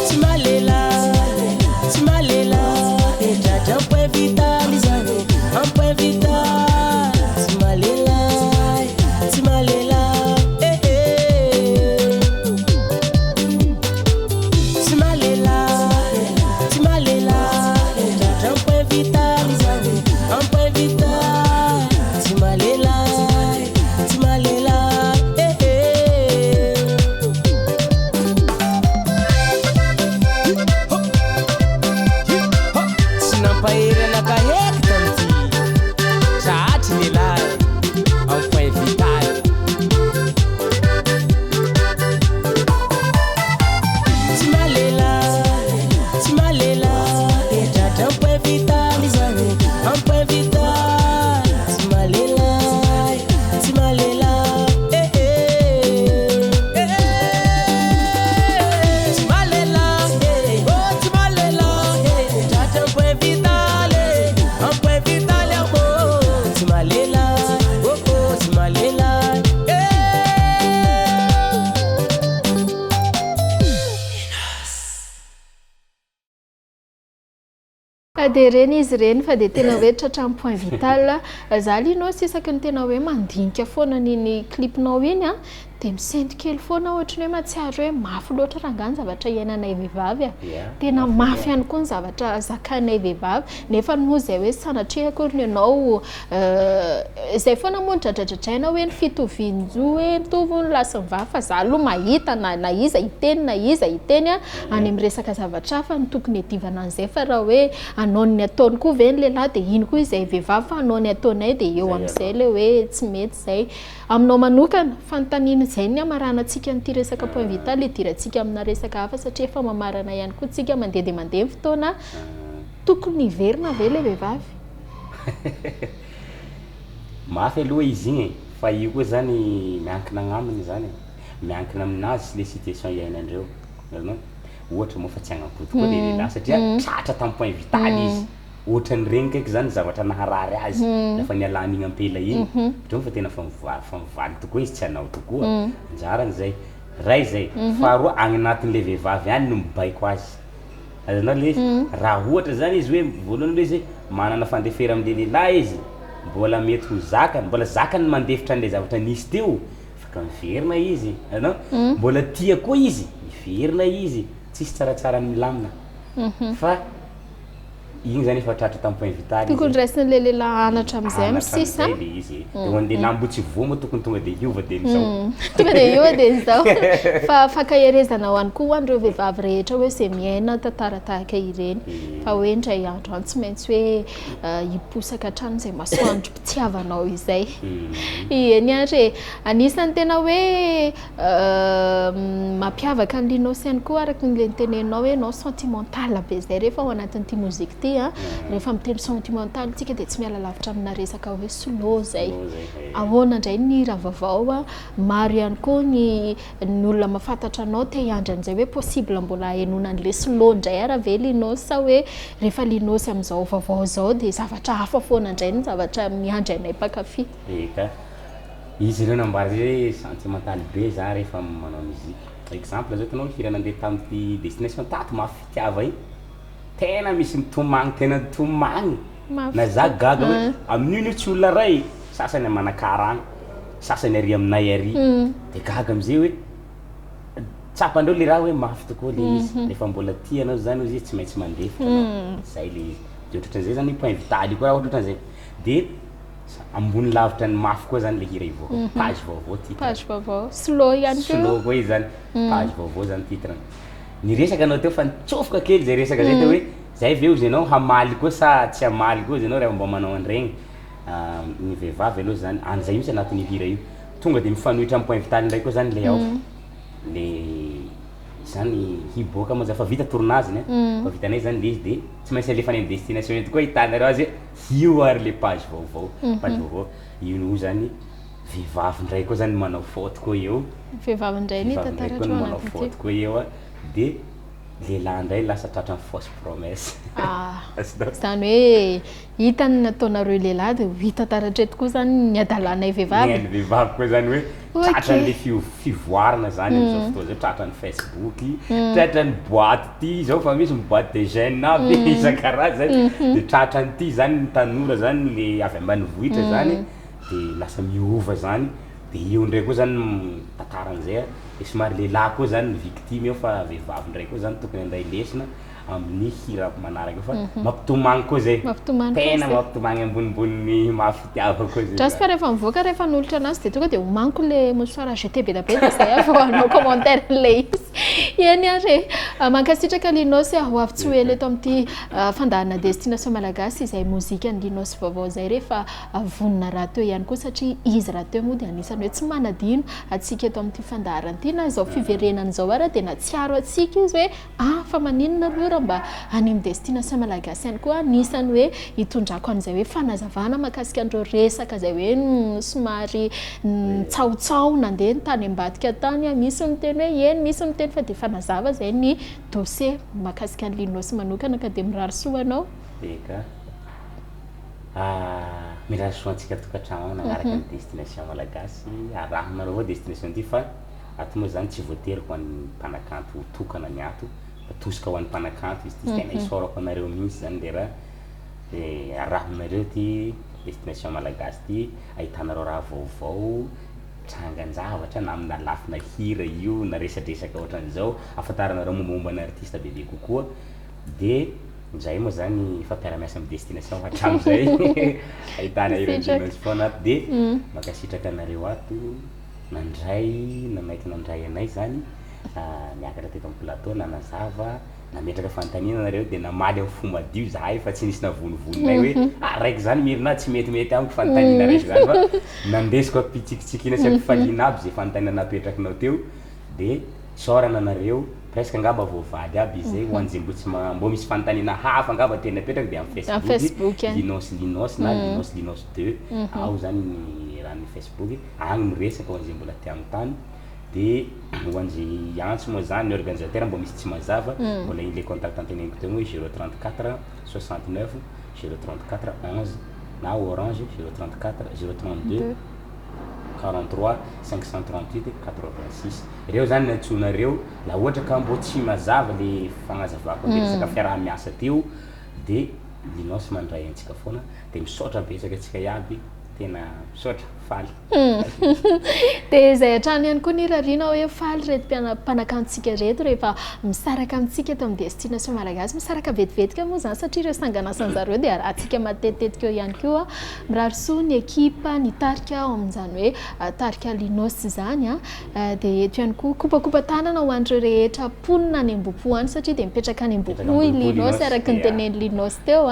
Simalela Jaja un peu vital, un peu vital Simalela dia reny izy reny fa dia tena hoe tratran'ny point vital za LINOS isaky ny tena hoe mandinika foana niny clipnao iny a dia misendy kely foana ohatra ny hoe matsiaro hoe mafy loatra raha ngany zavatra iainanay vehivavy a tena mafy ihany koa ny zavatra zakanay vehivavy nefa moa izay hoe sanatria akory ianao izay foana moa nidradradradraina hoe ny fitovianjo hoe mitovy ny lasa mivavy fa za aloha mahita na iza hiteny na iza hiteny a any amin'ny resaka zavatra hafa ny tokony hedivana an'izay fa raha hoe anao ny ataony koa ve ny lehilahy dia iny koa izay vehivavy fa anao ny ataonay dia eo amin'izay le hoe tsy mety izay aminao manokana fanontaniana izay ny amaranantsika nyity resaka point vital idirantsika amina resaka hafa satria efa mamarana ihany koa tsika mandeha dia mandeha ny fotoana tokony hiverina ve le vehivavy mafy aloha izy igny fa io koa zany miankina agnaminy zany miankina aminazy le situation iainandreo no ohatra moa fa tsy agnampody koa le lehilahy satria tratra tamin'ny point vital izy ohatra ny regny kaiky zany zavatra naharary azy lafa nialany igny ampela iny otrany fa tena fa mivaly tokoa izy tsy anao tokoa anjarany zay ray zay faharoa agny anatin'le vehivavy any no mibaiko azy azanao le raha ohatra zany izy hoe voalohany le izy manana fandefera am'le lehilahy izy mbola mety ho zakany mbola zakany mandefitra an'le zavatra nisy teo fa afaka miverina izy anao mbola tia koa izy miverina izy tsisy tsaratsara milamina fa igny zany efa tratra tamin'ny point vital tokony raisiny le lehilahy anatra am'izay am'sisa le izy eo andeha nambotsy voa tokony tonga de hiova de mizao tonga de hiova de zao fa fakaherezana ho any koa ho an'ireo vehivavy rehetra hoe zay miaina tantara tahaka ireny fa hoe indray andro any tsy maintsy hoe hiposaka hatrany zay masoandro mpitiavanao izay eny ary anisany tena hoe mampiavaka ny LINOS ihany koa araka ny le nitenenao hoe nao sentimental be zay rehefa ao anatin'ity mozika ty rehefa miteny sentimental tsika de tsy miala lavitra amina resaka hoe slow zay ahoana indray ny raha vaovao maro ihany koa ny olona mahafantatra anao te hiandry an'izay hoe possible mbola henona an'le slow indray raha ve LINOS sa hoe rehefa LINOS amin'izao vaovao zao de zavatra hafa foana indray ny zavatra miandry anay mpakafy eka izy ireo nambara hoe sentimental be za rehefa manao muzika exemple zao tanao hira nandeha tamin'ity destination tato mafy fitiava igny tena misy mitomagny tena mitomagny na za gaga hoe amin'io tsy olona ray sasany manakaragna sasany ary aminay ary de gaga am'zay hoe tsapandreo le raha hoe mafy tokoa le izy rehefa mbola tianao zany izy tsy maintsy mandefitra zay le izy de ohatran'izay zany point vital koa raha ohatran'izay de ambony lavitra ny mafy koa zany le hira ivoaka page vaovao titre page vaovao slow ihany koa slow koa izy zany page vaovao zany titre ny resaka anao teo fa nitsofoka kely zay resaka zay teo hoe zay veo izy anao hamaly koa sa tsy hamaly koa izy anao rehefa mba manao an'iregny ny vehivavy aloha zany an'izay mihitsy anatin'ny hira io tonga de mifanohitra amin'ny point vital ndray koa zany le ao le zany hiboaka moa za fa vita tournage fa vitanay zany le izy de tsy maintsy alefa any destination ety koa hitanareo azy io ary le page vaovao page vaovao io zany vehivavy ndray koa zany manao faute koa eo vehivavy ndray ny tantaratra manao faute koa eo de lehilahy ndray lasa tratra ny fausse promesse zany hoe hitany nataonareo lehilahy de hita taratra eto koa zany ny adalanay vehivavy ny vehivavy koa zany hoe tratran'le fivoarana zany am'izao fotoa zao tratran'ny Facebook tratran'ny boîte ty zao fa misy boîte de jeunes aby isan-karazany de tratran'ity zany ny tanora zany le avy ambanivohitra zany de lasa miova zany de eo ndray koa zany tantaran'izay de somary lehilahy koa zany victime eo fa vehivavy ndray koa zany tokony anday lesina amin'ny hira manaraka eo fa mampitomagny koa zay tena mampitomagny ambonimbony mafitiava koa zay drasika rehefa mivoaka rehefa nolotra anazy de tonga de homaniko le mosoara jeté be da be de zay avy anao commentaire le izy eny ary mankasitraka LINOS ho avy tsy hoe eto amin'ity fandahana destination malagasy izay mozika ny LINOS vaovao zay rehefa vonona raha teo ihany koa satria izy raha teo moa de anisany hoe tsy manadino atsika eto amin'ity fandaharan'ity na zao fiverenany zao ara de natsiaro atsika izy hoe fa maninona aloha mba any amin'ny destination malagasy ihany koa anisany hoe hitondrako an'izay hoe fanazavana mahakasika an'ireo resaka zay hoe somary tsaotsao nandeha ny tany ambadika tany misy miteny hoe eny misy miteny fa de fanazava zay ny dossier mahakasika ny LINOS manokana ka de mirary soa anao eka mirary soa antsika tokantrano nagnaraka ny destination malagasy arahanareo avao destination ty fa ato moa zany tsy voatery ho an'ny mpanakanto tokana ny ato tosika ho an'ny mpanakanto izy ty tena isorako anareo mihitsy zany le raha de arahanareo ty destination malagasy ty ahitanareo raha vaovao trangan-javatra na amina lafina hira io na resadresaka ohatran'izao afantaranareo mombamomba ny artiste bebe kokoa de zay moa zany fampiaramiasa amin'ny destination hatram'izay ahitana ireo foana ato de makasitraka anareo ato nandray namaiky nandray anay zany miakatra teto amin'ny plateau nanazava nametraka fanontaniana nareo de namaly amin'ny fomba dio zahay fa tsy nisy navonivononay hoe raiky zany mirina tsy metimety amiko fanontaniana raiky zany fa nandesiko ampitsikitsikina sy ampifaliana aby zay fanontaniana napetrakinao teo de sorana anareo presque angamba voavaly aby izay ho an'izay mbo misy fanontaniana hafa angamba tena apetraka de amin'ny Facebook LINOS na LINOS 2 ao zany ny raha ny Facebook agny miresaka ho an'izay mbola ty am'tany de ho an'izay antso moa zany ny organisateur mbo misy tsy mazava mbola ile contact anteneniko teo hoe 034 69 034 11 na orange 034 032 43 538 86 ireo zany nantsonareo la ohatra ka mbo tsy mazava le fagnazavako de resaka fiaraha-miasa teo de LINOS mandray antsika foana de misaotra betsaka atsika iaby tena misaotra faly dia izay hatrany ihany koa nirariana hoe faly reto mpanakantsika reto rehefa misaraka amintsika eto amin'ny destination malagasy misaraka vetivetika moa zany satria ireo sanganasanyzareo dia rahantsika matetetika eo ihany koa mirarisoa ny ekipa nitarika ao amin'izany hoe tarika LINOS zany dia eto ihany koa kopakopa tanana ho an'ireo rehetra ponina ny am-bopo any satria dia mipetraka any am-bopo i LINOS araka ny teneny LINOS teo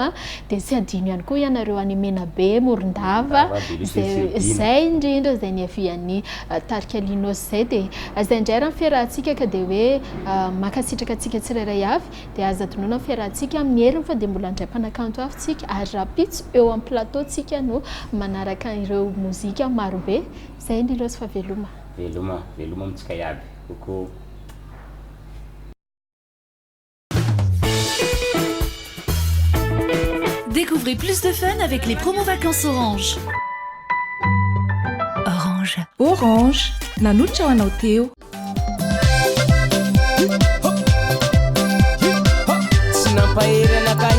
dia sy adino ihany koa ianareo any Menabe Morondava zay indrindra zay ny avian'ny tarika LINOS zay dia zay indray raha ny fiarahantsika ka dia hoe makasitraka antsika tsirairay avy dia aza tonoana ny fiarahantsika amin'ny heriny fa dia mbola indray mpanakanto avitsika ary rapitso eo amin'ny plateautsika no manaraka ireo mozika marobe zay ny LINOS fa veloma amintsika iaby koko. Découvrez plus de fun avec les promos vacances Orange. Orange, nanutra ho anao teo. Tsy nampahery anakay